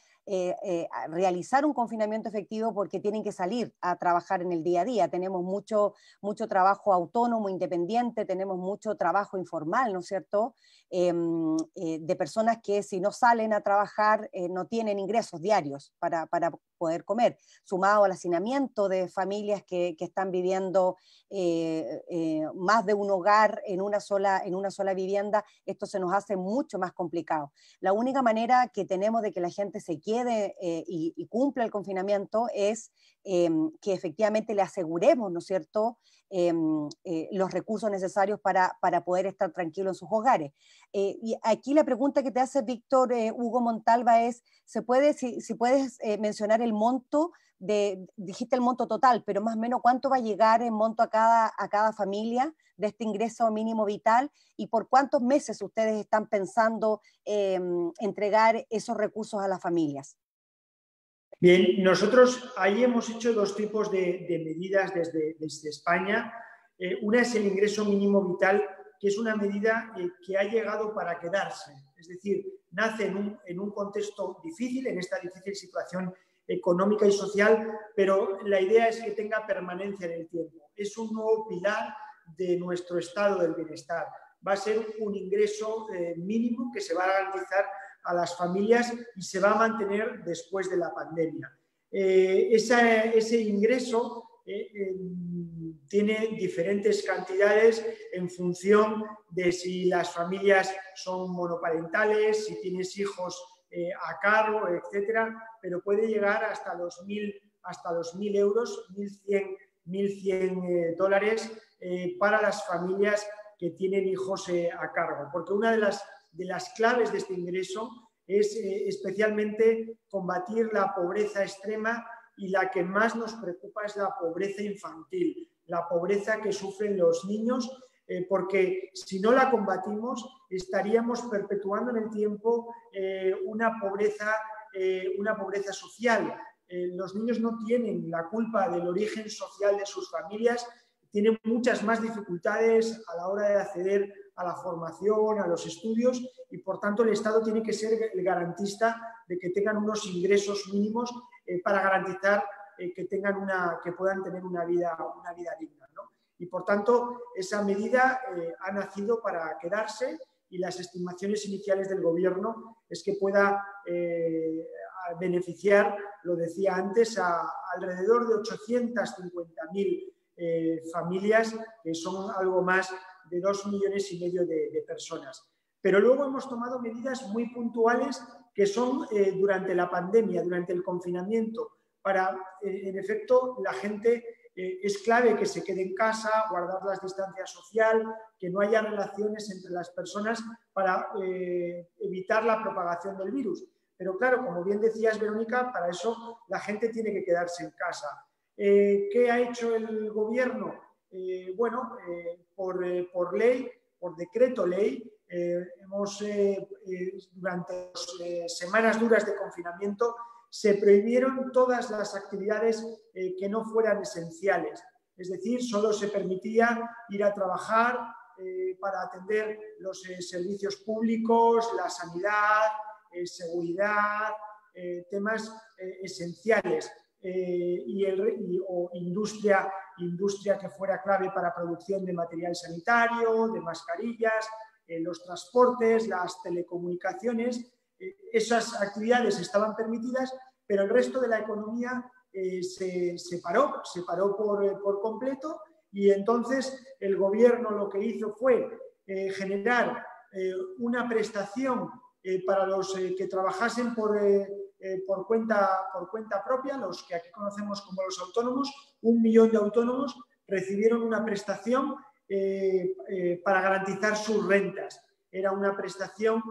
realizar un confinamiento efectivo porque tienen que salir a trabajar en el día a día. Tenemos mucho trabajo autónomo, independiente, tenemos mucho trabajo informal, ¿no es cierto? De personas que si no salen a trabajar no tienen ingresos diarios para poder comer, sumado al hacinamiento de familias que están viviendo más de un hogar en una sola vivienda. Esto se nos hace mucho más complicado. La única manera que tenemos de que la gente se quede y cumpla el confinamiento es que efectivamente le aseguremos, ¿no es cierto?, los recursos necesarios para poder estar tranquilo en sus hogares. Y aquí la pregunta que te hace Víctor Hugo Montalva es, si puedes mencionar el monto, dijiste el monto total, pero más o menos cuánto va a llegar en monto a cada familia de este ingreso mínimo vital y por cuántos meses ustedes están pensando entregar esos recursos a las familias. Bien, nosotros ahí hemos hecho dos tipos de medidas desde España. Una es el ingreso mínimo vital, que es una medida que ha llegado para quedarse. Es decir, nace en un contexto difícil, en esta difícil situación económica y social, pero la idea es que tenga permanencia en el tiempo. Es un nuevo pilar de nuestro estado del bienestar. Va a ser un ingreso mínimo que se va a garantizar a las familias y se va a mantener después de la pandemia. Ese ingreso tiene diferentes cantidades en función de si las familias son monoparentales, si tienes hijos a cargo, etcétera, pero puede llegar hasta los 1.000 euros, 1.100 dólares para las familias que tienen hijos a cargo. Porque una de las claves de este ingreso es especialmente combatir la pobreza extrema, y la que más nos preocupa es la pobreza infantil, la pobreza que sufren los niños, porque si no la combatimos estaríamos perpetuando en el tiempo una pobreza social. Los niños no tienen la culpa del origen social de sus familias, tienen muchas más dificultades a la hora de acceder a la formación, a los estudios, y por tanto el Estado tiene que ser el garantista de que tengan unos ingresos mínimos para garantizar que puedan tener una vida digna, ¿no? Y por tanto esa medida ha nacido para quedarse, y las estimaciones iniciales del Gobierno es que pueda beneficiar, lo decía antes, a alrededor de 850.000 familias, que son algo más de 2,5 millones de personas. Pero luego hemos tomado medidas muy puntuales que son durante la pandemia, durante el confinamiento, para, en efecto, la gente es clave que se quede en casa, guardar la distancia social, que no haya relaciones entre las personas para evitar la propagación del virus. Pero claro, como bien decías, Verónica, para eso la gente tiene que quedarse en casa. ¿Qué ha hecho el Gobierno? Bueno, por ley, por decreto ley, durante las semanas duras de confinamiento se prohibieron todas las actividades que no fueran esenciales. Es decir, solo se permitía ir a trabajar para atender los servicios públicos, la sanidad, seguridad, temas esenciales. O industria que fuera clave para producción de material sanitario, de mascarillas, los transportes, las telecomunicaciones. Esas actividades estaban permitidas, pero el resto de la economía se paró por completo, y entonces el Gobierno lo que hizo fue generar una prestación para los que trabajasen por cuenta propia, los que aquí conocemos como los autónomos. 1 millón de autónomos recibieron una prestación para garantizar sus rentas. Era una prestación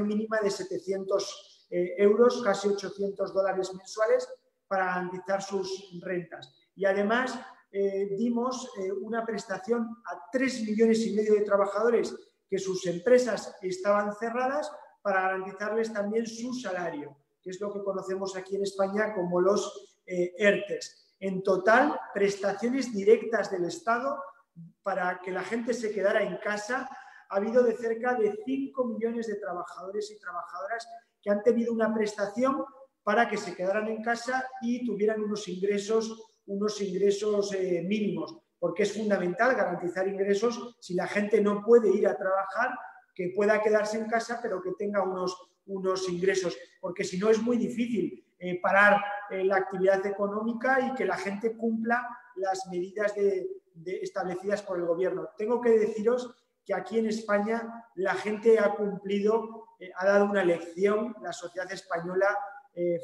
mínima de 700 euros, casi $800 mensuales, para garantizar sus rentas. Y además dimos una prestación a 3,5 millones de trabajadores que sus empresas estaban cerradas, para garantizarles también su salario, que es lo que conocemos aquí en España como los ERTES. En total, prestaciones directas del Estado para que la gente se quedara en casa ha habido de cerca de 5 millones de trabajadores y trabajadoras que han tenido una prestación para que se quedaran en casa y tuvieran unos ingresos mínimos, porque es fundamental garantizar ingresos si la gente no puede ir a trabajar, que pueda quedarse en casa, pero que tenga unos ingresos, porque si no es muy difícil parar la actividad económica y que la gente cumpla las medidas establecidas por el Gobierno. Tengo que deciros que aquí en España la gente ha cumplido, ha dado una lección, la sociedad española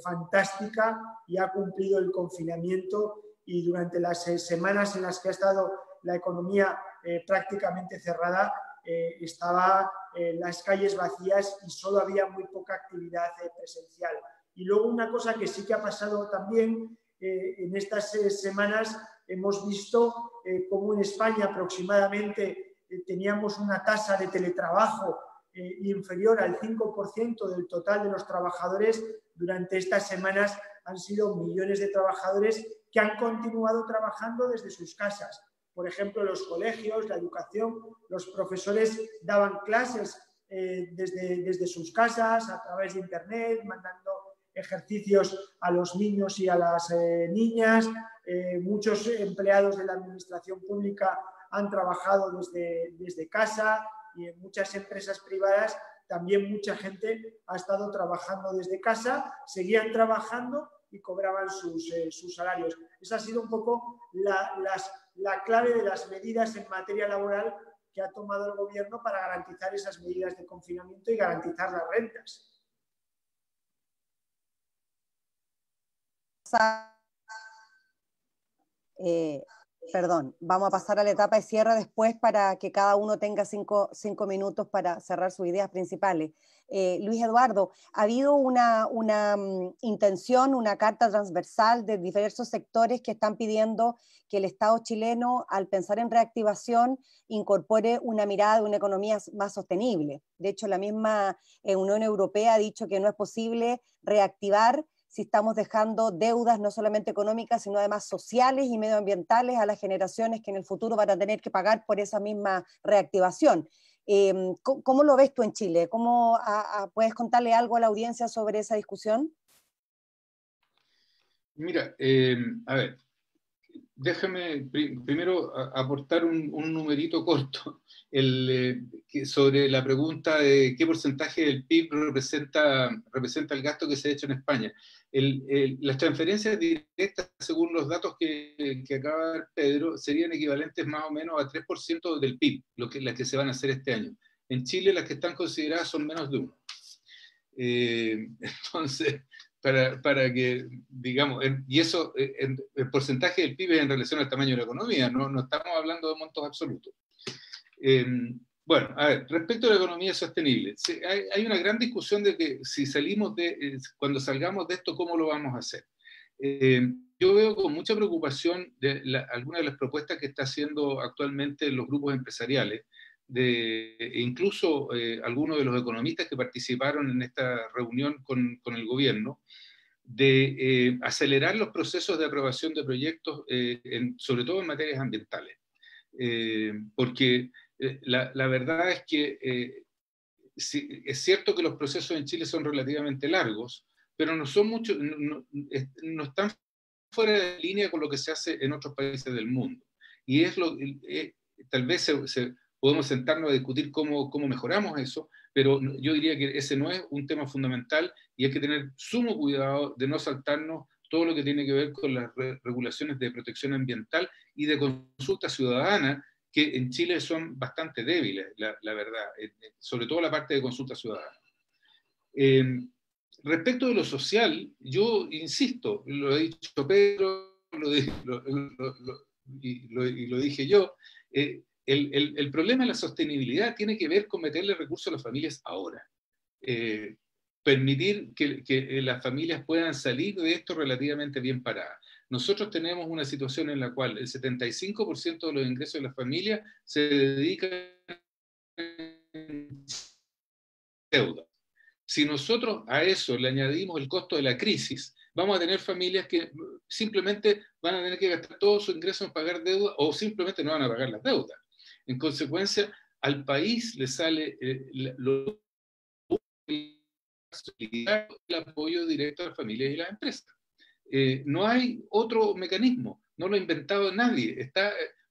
fantástica, y ha cumplido el confinamiento, y durante las semanas en las que ha estado la economía prácticamente cerrada, estaba las calles vacías y solo había muy poca actividad presencial. Y luego una cosa que sí que ha pasado también en estas semanas, hemos visto cómo en España aproximadamente teníamos una tasa de teletrabajo inferior al 5% del total de los trabajadores. Durante estas semanas han sido millones de trabajadores que han continuado trabajando desde sus casas. Por ejemplo, los colegios, la educación, los profesores daban clases desde sus casas, a través de Internet, mandando ejercicios a los niños y a las niñas. Muchos empleados de la administración pública han trabajado desde casa, y en muchas empresas privadas también mucha gente ha estado trabajando desde casa, seguían trabajando y cobraban sus salarios. Esa ha sido un poco la clave de las medidas en materia laboral que ha tomado el Gobierno para garantizar esas medidas de confinamiento y garantizar las rentas. Perdón, vamos a pasar a la etapa de cierre después para que cada uno tenga cinco minutos para cerrar sus ideas principales. Luis Eduardo, ¿ha habido una intención, una carta transversal de diversos sectores que están pidiendo que el Estado chileno, al pensar en reactivación, incorpore una mirada de una economía más sostenible? De hecho, la misma Unión Europea ha dicho que no es posible reactivar si estamos dejando deudas no solamente económicas, sino además sociales y medioambientales a las generaciones que en el futuro van a tener que pagar por esa misma reactivación. ¿Cómo lo ves tú en Chile? ¿Cómo puedes contarle algo a la audiencia sobre esa discusión? Mira, a ver, déjame primero aportar un numerito corto sobre la pregunta de qué porcentaje del PIB representa el gasto que se ha hecho en España. Las transferencias directas, según los datos que acaba de dar Pedro, serían equivalentes más o menos a 3% del PIB, las que se van a hacer este año. En Chile las que están consideradas son menos de 1. Entonces, para que, digamos, y eso, el porcentaje del PIB es en relación al tamaño de la economía, no estamos hablando de montos absolutos. Bueno, a ver, respecto a la economía sostenible, hay una gran discusión de que si cuando salgamos de esto, ¿cómo lo vamos a hacer? Yo veo con mucha preocupación algunas de las propuestas que está haciendo actualmente los grupos empresariales, incluso algunos de los economistas que participaron en esta reunión con el gobierno, de acelerar los procesos de aprobación de proyectos, sobre todo en materias ambientales. Porque la verdad es que sí, es cierto que los procesos en Chile son relativamente largos, pero no son muchos, no están fuera de línea con lo que se hace en otros países del mundo. Y tal vez podemos sentarnos a discutir cómo mejoramos eso, pero yo diría que ese no es un tema fundamental y hay que tener sumo cuidado de no saltarnos todo lo que tiene que ver con las regulaciones de protección ambiental y de consulta ciudadana, que en Chile son bastante débiles, la verdad, sobre todo la parte de consulta ciudadana. Respecto de lo social, yo insisto, lo he dicho Pedro, y lo dije yo, el problema de la sostenibilidad tiene que ver con meterle recursos a las familias ahora. Permitir que las familias puedan salir de esto relativamente bien paradas. Nosotros tenemos una situación en la cual el 75% de los ingresos de las familias se dedican a deuda. Si nosotros a eso le añadimos el costo de la crisis, vamos a tener familias que simplemente van a tener que gastar todo su ingreso en pagar deuda o simplemente no van a pagar las deudas. En consecuencia, al país le sale el apoyo directo a las familias y las empresas. No hay otro mecanismo, no lo ha inventado nadie,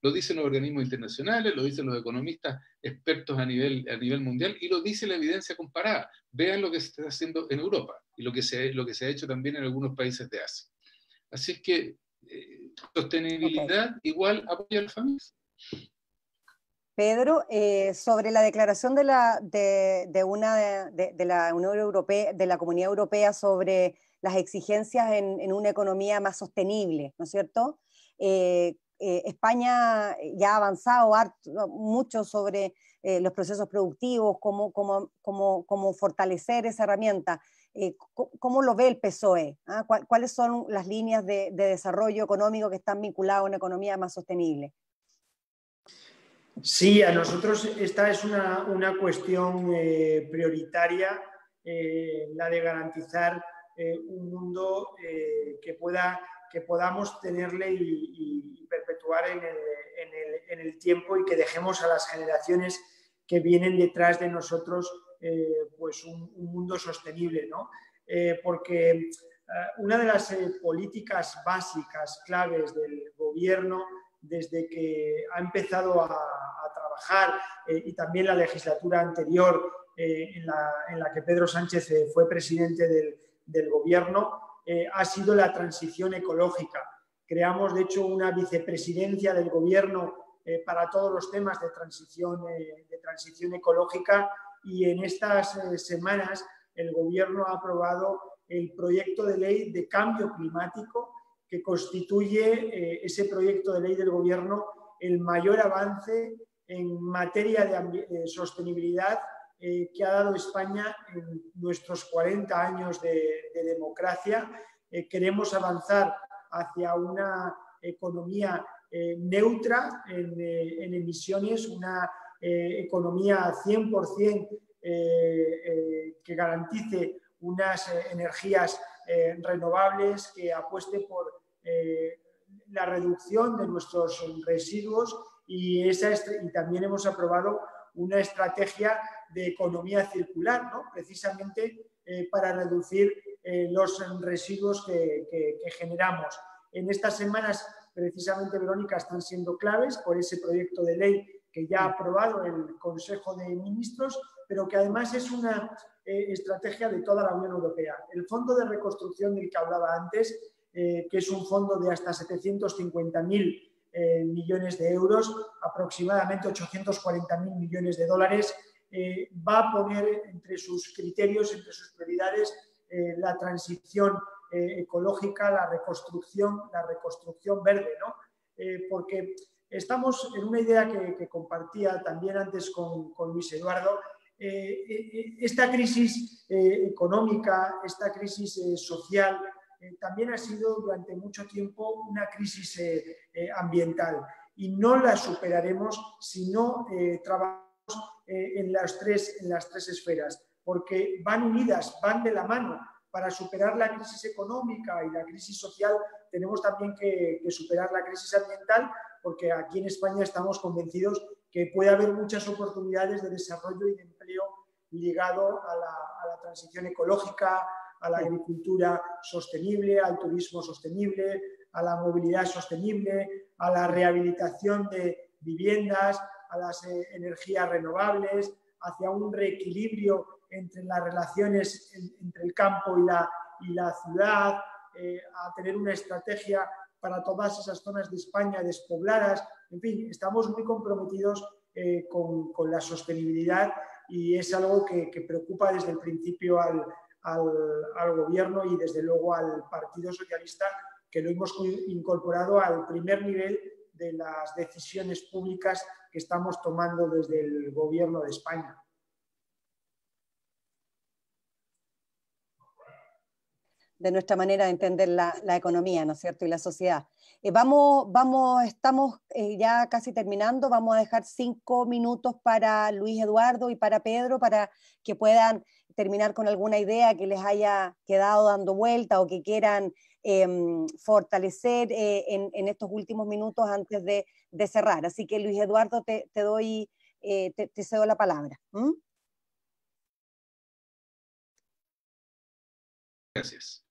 lo dicen los organismos internacionales, lo dicen los economistas expertos a nivel mundial y lo dice la evidencia comparada. Vean lo que se está haciendo en Europa y lo que se ha hecho también en algunos países de Asia. Así es que sostenibilidad igual apoyo a las familias. Pedro, sobre la declaración de la Unión Europea, de la Comunidad Europea sobre las exigencias en una economía más sostenible, ¿no es cierto? España ya ha avanzado mucho sobre los procesos productivos, cómo fortalecer esa herramienta. ¿Cómo lo ve el PSOE? ¿Ah? ¿Cuáles son las líneas de desarrollo económico que están vinculadas a una economía más sostenible? Sí, a nosotros esta es una cuestión prioritaria, la de garantizar un mundo que podamos tenerle y perpetuar en el tiempo y que dejemos a las generaciones que vienen detrás de nosotros pues un mundo sostenible, ¿no? Porque una de las políticas básicas, claves del gobierno desde que ha empezado a trabajar y también la legislatura anterior en la que Pedro Sánchez fue presidente del gobierno, ha sido la transición ecológica. Creamos, de hecho, una vicepresidencia del gobierno para todos los temas de transición ecológica y en estas semanas el gobierno ha aprobado el proyecto de ley de cambio climático que constituye ese proyecto de ley del Gobierno el mayor avance en materia de sostenibilidad que ha dado España en nuestros 40 años de democracia. Queremos avanzar hacia una economía neutra en emisiones, una economía 100% que garantice unas energías renovables, que apueste por la reducción de nuestros residuos y también hemos aprobado una estrategia de economía circular, ¿no? Precisamente para reducir los residuos que generamos. En estas semanas, precisamente, Verónica, están siendo claves por ese proyecto de ley que ya ha aprobado el Consejo de Ministros, pero que además es una estrategia de toda la Unión Europea. El Fondo de Reconstrucción del que hablaba antes, que es un fondo de hasta 750.000 millones de euros, aproximadamente 840.000 millones de dólares, va a poner entre sus criterios, entre sus prioridades, la transición ecológica, la reconstrucción verde, ¿no? Porque estamos en una idea que compartía también antes con Luis Eduardo. Esta crisis económica, esta crisis social, también ha sido durante mucho tiempo una crisis ambiental y no la superaremos si no trabajamos en las tres esferas, porque van unidas, van de la mano. Para superar la crisis económica y la crisis social tenemos también que superar la crisis ambiental, porque aquí en España estamos convencidos que puede haber muchas oportunidades de desarrollo y de empleo ligado a la transición ecológica, a la agricultura sostenible, al turismo sostenible, a la movilidad sostenible, a la rehabilitación de viviendas, a las energías renovables, hacia un reequilibrio entre las relaciones entre el campo y la ciudad, a tener una estrategia para todas esas zonas de España despobladas. En fin, estamos muy comprometidos con la sostenibilidad y es algo que preocupa desde el principio al Gobierno y desde luego al Partido Socialista, que lo hemos incorporado al primer nivel de las decisiones públicas que estamos tomando desde el Gobierno de España. De nuestra manera de entender la economía, ¿no es cierto?, y la sociedad. Estamos ya casi terminando, vamos a dejar 5 minutos para Luis Eduardo y para Pedro, para que puedan terminar con alguna idea que les haya quedado dando vuelta o que quieran fortalecer en estos últimos minutos antes de cerrar. Así que Luis Eduardo, te cedo la palabra. Gracias.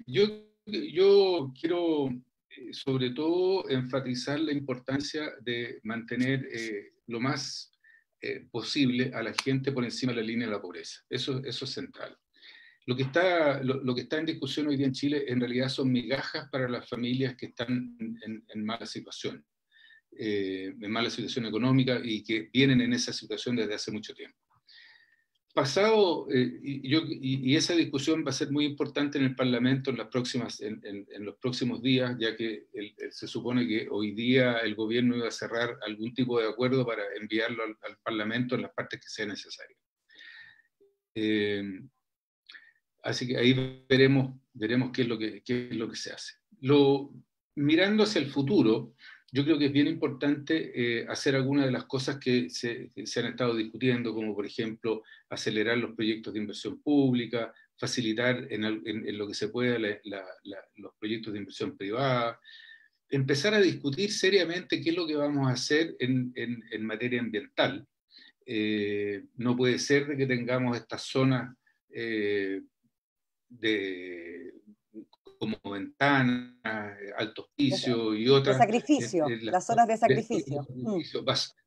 Yo quiero sobre todo enfatizar la importancia de mantener lo más posible a la gente por encima de la línea de la pobreza. Eso es central. Lo que está en discusión hoy día en Chile en realidad son migajas para las familias que están en mala situación económica y que vienen en esa situación desde hace mucho tiempo. Y esa discusión va a ser muy importante en el Parlamento en los próximos días, ya que se supone que hoy día el gobierno iba a cerrar algún tipo de acuerdo para enviarlo al Parlamento en las partes que sea necesario. Así que ahí veremos qué es lo que se hace. Mirando hacia el futuro, yo creo que es bien importante hacer algunas de las cosas que se han estado discutiendo, como por ejemplo acelerar los proyectos de inversión pública, facilitar en lo que se pueda los proyectos de inversión privada, empezar a discutir seriamente qué es lo que vamos a hacer en materia ambiental. No puede ser de que tengamos estas zonas como ventanas, altos pisos y otras. De sacrificio, las zonas de sacrificio.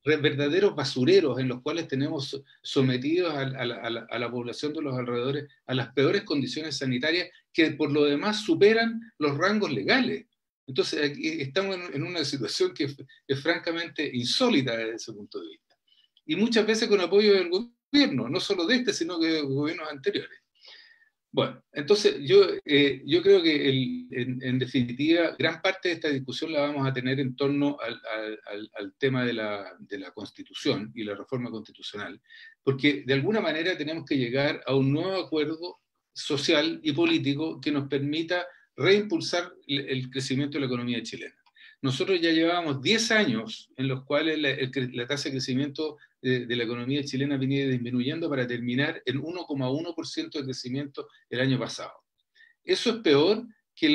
Verdaderos basureros en los cuales tenemos sometidos a la población de los alrededores a las peores condiciones sanitarias que por lo demás superan los rangos legales. Entonces aquí estamos en una situación que es francamente insólita desde ese punto de vista. Y muchas veces con apoyo del gobierno, no solo de sino que de gobiernos anteriores. Bueno, entonces yo creo que en definitiva gran parte de esta discusión la vamos a tener en torno al tema de la Constitución y la reforma constitucional, porque de alguna manera tenemos que llegar a un nuevo acuerdo social y político que nos permita reimpulsar el crecimiento de la economía chilena. Nosotros ya llevábamos 10 años en los cuales la tasa de crecimiento de la economía chilena venía disminuyendo para terminar en 1,1% de crecimiento el año pasado. Eso es peor que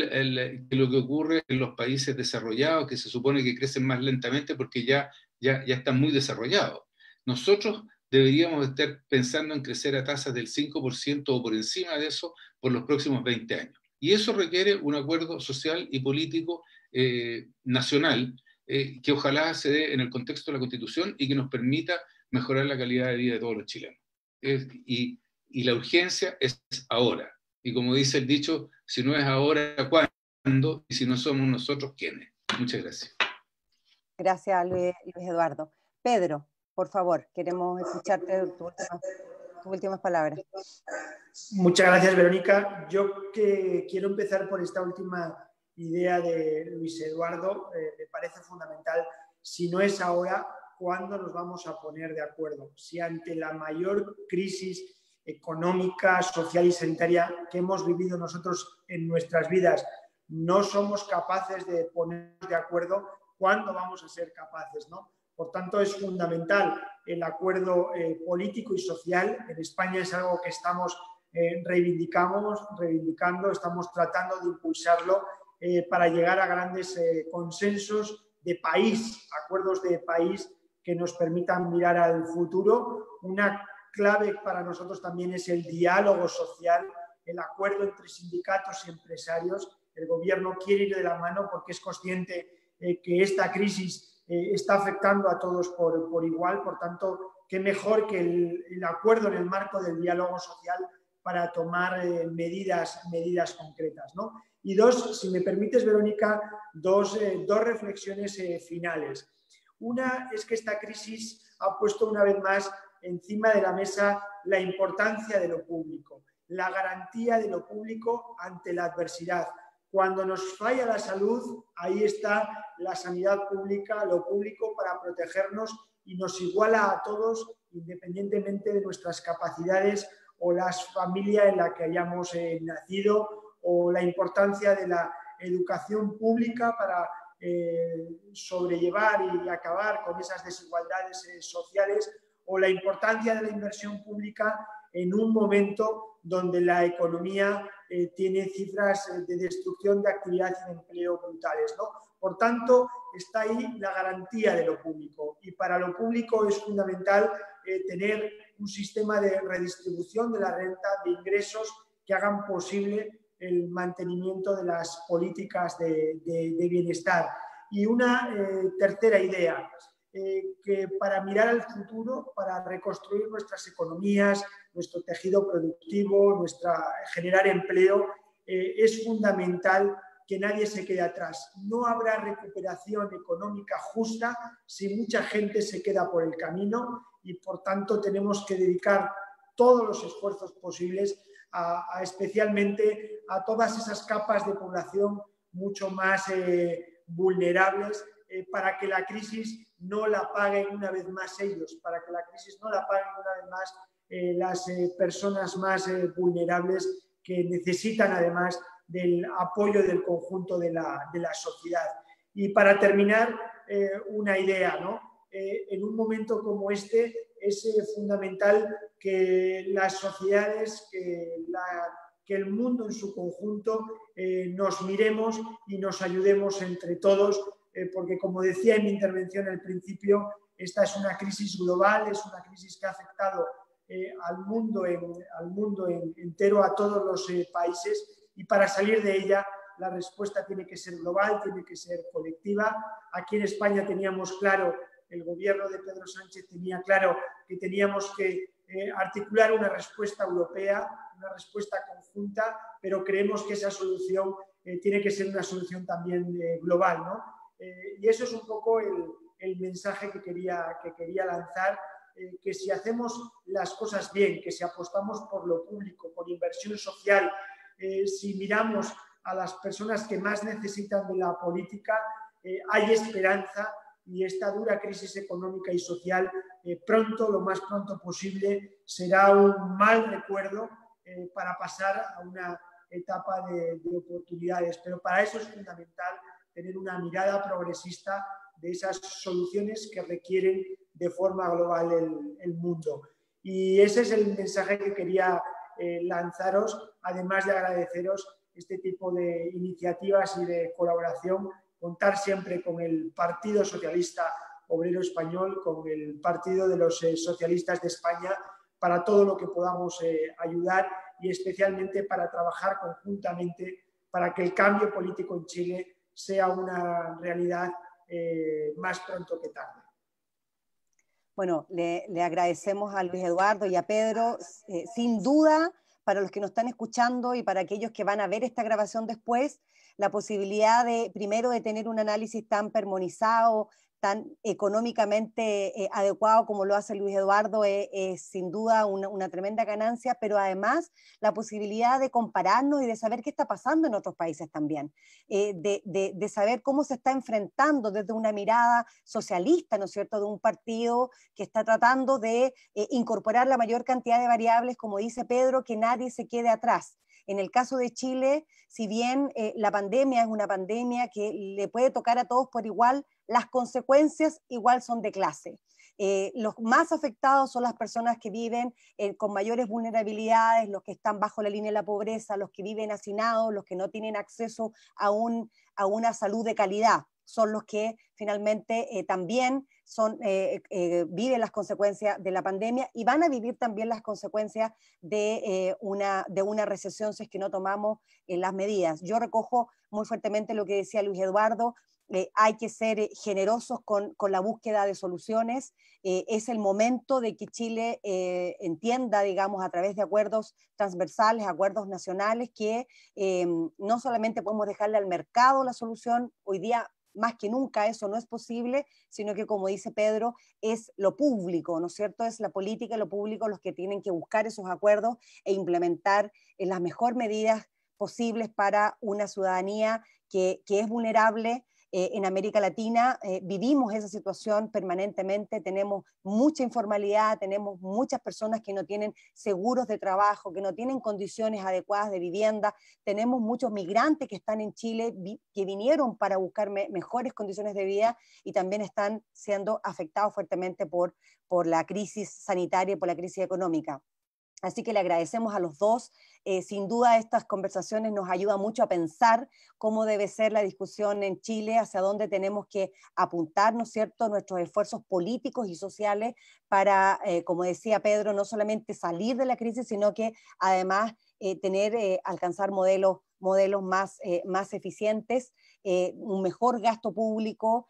lo que ocurre en los países desarrollados, que se supone que crecen más lentamente porque ya están muy desarrollados. Nosotros deberíamos estar pensando en crecer a tasas del 5% o por encima de eso por los próximos 20 años. Y eso requiere un acuerdo social y político nacional que ojalá se dé en el contexto de la Constitución y que nos permita mejorar la calidad de vida de todos los chilenos. Y la urgencia es ahora. Y como dice el dicho, si no es ahora, ¿cuándo? Y si no somos nosotros, ¿quiénes? Muchas gracias. Gracias, Luis Eduardo. Pedro, por favor, queremos escucharte tus últimas palabras. Muchas gracias, Verónica. Yo quiero empezar por esta última idea de Luis Eduardo. Me parece fundamental. Si no es ahora, ¿cuándo nos vamos a poner de acuerdo? Si ante la mayor crisis económica, social y sanitaria que hemos vivido nosotros en nuestras vidas no somos capaces de ponernos de acuerdo, ¿cuándo vamos a ser capaces, ¿no? Por tanto, es fundamental el acuerdo político y social. En España es algo que estamos reivindicando, estamos tratando de impulsarlo para llegar a grandes consensos de país, acuerdos de país que nos permitan mirar al futuro. Una clave para nosotros también es el diálogo social, el acuerdo entre sindicatos y empresarios. El gobierno quiere ir de la mano porque es consciente que esta crisis está afectando a todos por igual. Por tanto, qué mejor que el acuerdo en el marco del diálogo social para tomar medidas concretas, ¿no? Y dos, si me permites, Verónica, dos reflexiones finales. Una es que esta crisis ha puesto una vez más encima de la mesa la importancia de lo público, la garantía de lo público ante la adversidad. Cuando nos falla la salud, ahí está la sanidad pública, lo público para protegernos y nos iguala a todos independientemente de nuestras capacidades o la familia en la que hayamos nacido, o la importancia de la educación pública para sobrellevar y acabar con esas desigualdades sociales, o la importancia de la inversión pública en un momento donde la economía tiene cifras de destrucción de actividad y de empleo brutales, ¿no? Por tanto, está ahí la garantía de lo público, y para lo público es fundamental tener un sistema de redistribución de la renta, de ingresos que hagan posible el mantenimiento de las políticas de bienestar. Y una tercera idea, que para mirar al futuro, para reconstruir nuestras economías, nuestro tejido productivo, generar empleo, es fundamental que nadie se quede atrás. No habrá recuperación económica justa si mucha gente se queda por el camino, y por tanto tenemos que dedicar todos los esfuerzos posibles especialmente a todas esas capas de población mucho más vulnerables, para que la crisis no la paguen una vez más ellos, para que la crisis no la paguen una vez más las personas más vulnerables, que necesitan además del apoyo del conjunto de la sociedad. Y para terminar, una idea, ¿no? En un momento como este es fundamental que las sociedades, que el mundo en su conjunto nos miremos y nos ayudemos entre todos, porque como decía en mi intervención al principio, esta es una crisis global, es una crisis que ha afectado al mundo entero, a todos los países, y para salir de ella la respuesta tiene que ser global, tiene que ser colectiva. Aquí en España teníamos claro, el gobierno de Pedro Sánchez tenía claro que teníamos que articular una respuesta europea, una respuesta conjunta, pero creemos que esa solución tiene que ser una solución también global, ¿no? Y eso es un poco el mensaje que quería lanzar. que si hacemos las cosas bien, que si apostamos por lo público, por inversión social, si miramos a las personas que más necesitan de la política, hay esperanza y esta dura crisis económica y social pronto, lo más pronto posible, será un mal recuerdo para pasar a una etapa de oportunidades. Pero para eso es fundamental tener una mirada progresista de esas soluciones que requieren de forma global el mundo. Y ese es el mensaje que quería lanzaros, además de agradeceros este tipo de iniciativas y de colaboración, contar siempre con el Partido Socialista Obrero Español, con el Partido de los Socialistas de España, para todo lo que podamos ayudar y especialmente para trabajar conjuntamente para que el cambio político en Chile sea una realidad más pronto que tarde. Bueno, le agradecemos a Luis Eduardo y a Pedro. Sin duda, para los que nos están escuchando y para aquellos que van a ver esta grabación después, la posibilidad de, primero, de tener un análisis tan pormenorizado, tan económicamente adecuado como lo hace Luis Eduardo es sin duda una tremenda ganancia, pero además la posibilidad de compararnos y de saber qué está pasando en otros países también, de saber cómo se está enfrentando desde una mirada socialista, ¿no es cierto?, de un partido que está tratando de incorporar la mayor cantidad de variables, como dice Pedro, que nadie se quede atrás. En el caso de Chile, si bien la pandemia es una pandemia que le puede tocar a todos por igual, las consecuencias igual son de clase. Los más afectados son las personas que viven con mayores vulnerabilidades, los que están bajo la línea de la pobreza, los que viven hacinados, los que no tienen acceso a una salud de calidad. Son los que finalmente también viven las consecuencias de la pandemia y van a vivir también las consecuencias de una recesión si es que no tomamos las medidas. Yo recojo muy fuertemente lo que decía Luis Eduardo. Hay que ser generosos con la búsqueda de soluciones. Es el momento de que Chile entienda, digamos, a través de acuerdos transversales, acuerdos nacionales, que no solamente podemos dejarle al mercado la solución. Hoy día, más que nunca, eso no es posible, sino que, como dice Pedro, es lo público, ¿no es cierto? Es la política y lo público los que tienen que buscar esos acuerdos e implementar las mejores medidas posibles para una ciudadanía que es vulnerable. En América Latina vivimos esa situación permanentemente, tenemos mucha informalidad, tenemos muchas personas que no tienen seguros de trabajo, que no tienen condiciones adecuadas de vivienda, tenemos muchos migrantes que están en Chile, que vinieron para buscar mejores condiciones de vida y también están siendo afectados fuertemente por la crisis sanitaria y por la crisis económica. Así que le agradecemos a los dos. Sin duda estas conversaciones nos ayudan mucho a pensar cómo debe ser la discusión en Chile, hacia dónde tenemos que apuntar, ¿no es cierto?, nuestros esfuerzos políticos y sociales para, como decía Pedro, no solamente salir de la crisis, sino que además alcanzar modelos más eficientes, un mejor gasto público,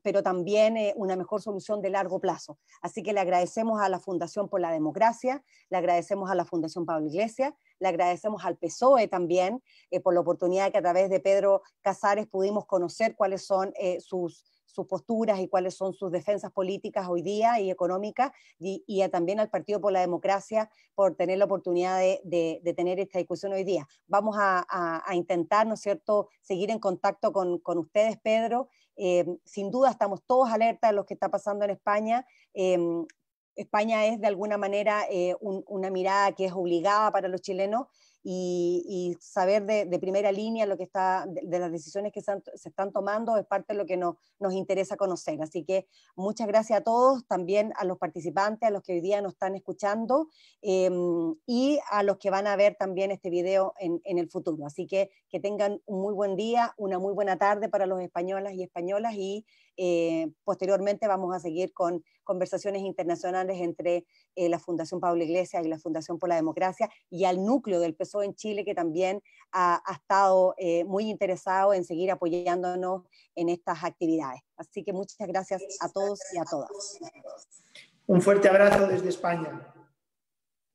pero también una mejor solución de largo plazo. Así que le agradecemos a la Fundación por la Democracia, le agradecemos a la Fundación Pablo Iglesias, le agradecemos al PSOE también por la oportunidad que a través de Pedro Casares pudimos conocer cuáles son sus posturas y cuáles son sus defensas políticas hoy día y económicas, y también al Partido por la Democracia por tener la oportunidad de tener esta discusión hoy día. Vamos a intentar, ¿no es cierto?, seguir en contacto con ustedes, Pedro. Sin duda estamos todos alertas de lo que está pasando en España. España es de alguna manera una mirada que es obligada para los chilenos y saber de primera línea lo que está, de las decisiones que se están tomando es parte de lo que nos interesa conocer. Así que muchas gracias a todos, también a los participantes, a los que hoy día nos están escuchando y a los que van a ver también este video en el futuro. Así que tengan un muy buen día, una muy buena tarde para los españolas y españolas y posteriormente vamos a seguir con conversaciones internacionales entre la Fundación Pablo Iglesias y la Fundación por la Democracia y al núcleo del PSOE en Chile, que también ha estado muy interesado en seguir apoyándonos en estas actividades. Así que muchas gracias a todos y a todas. Un fuerte abrazo desde España.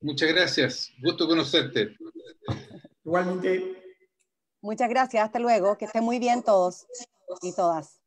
Muchas gracias, gusto conocerte. Igualmente. Muchas gracias, hasta luego, que estén muy bien todos y todas.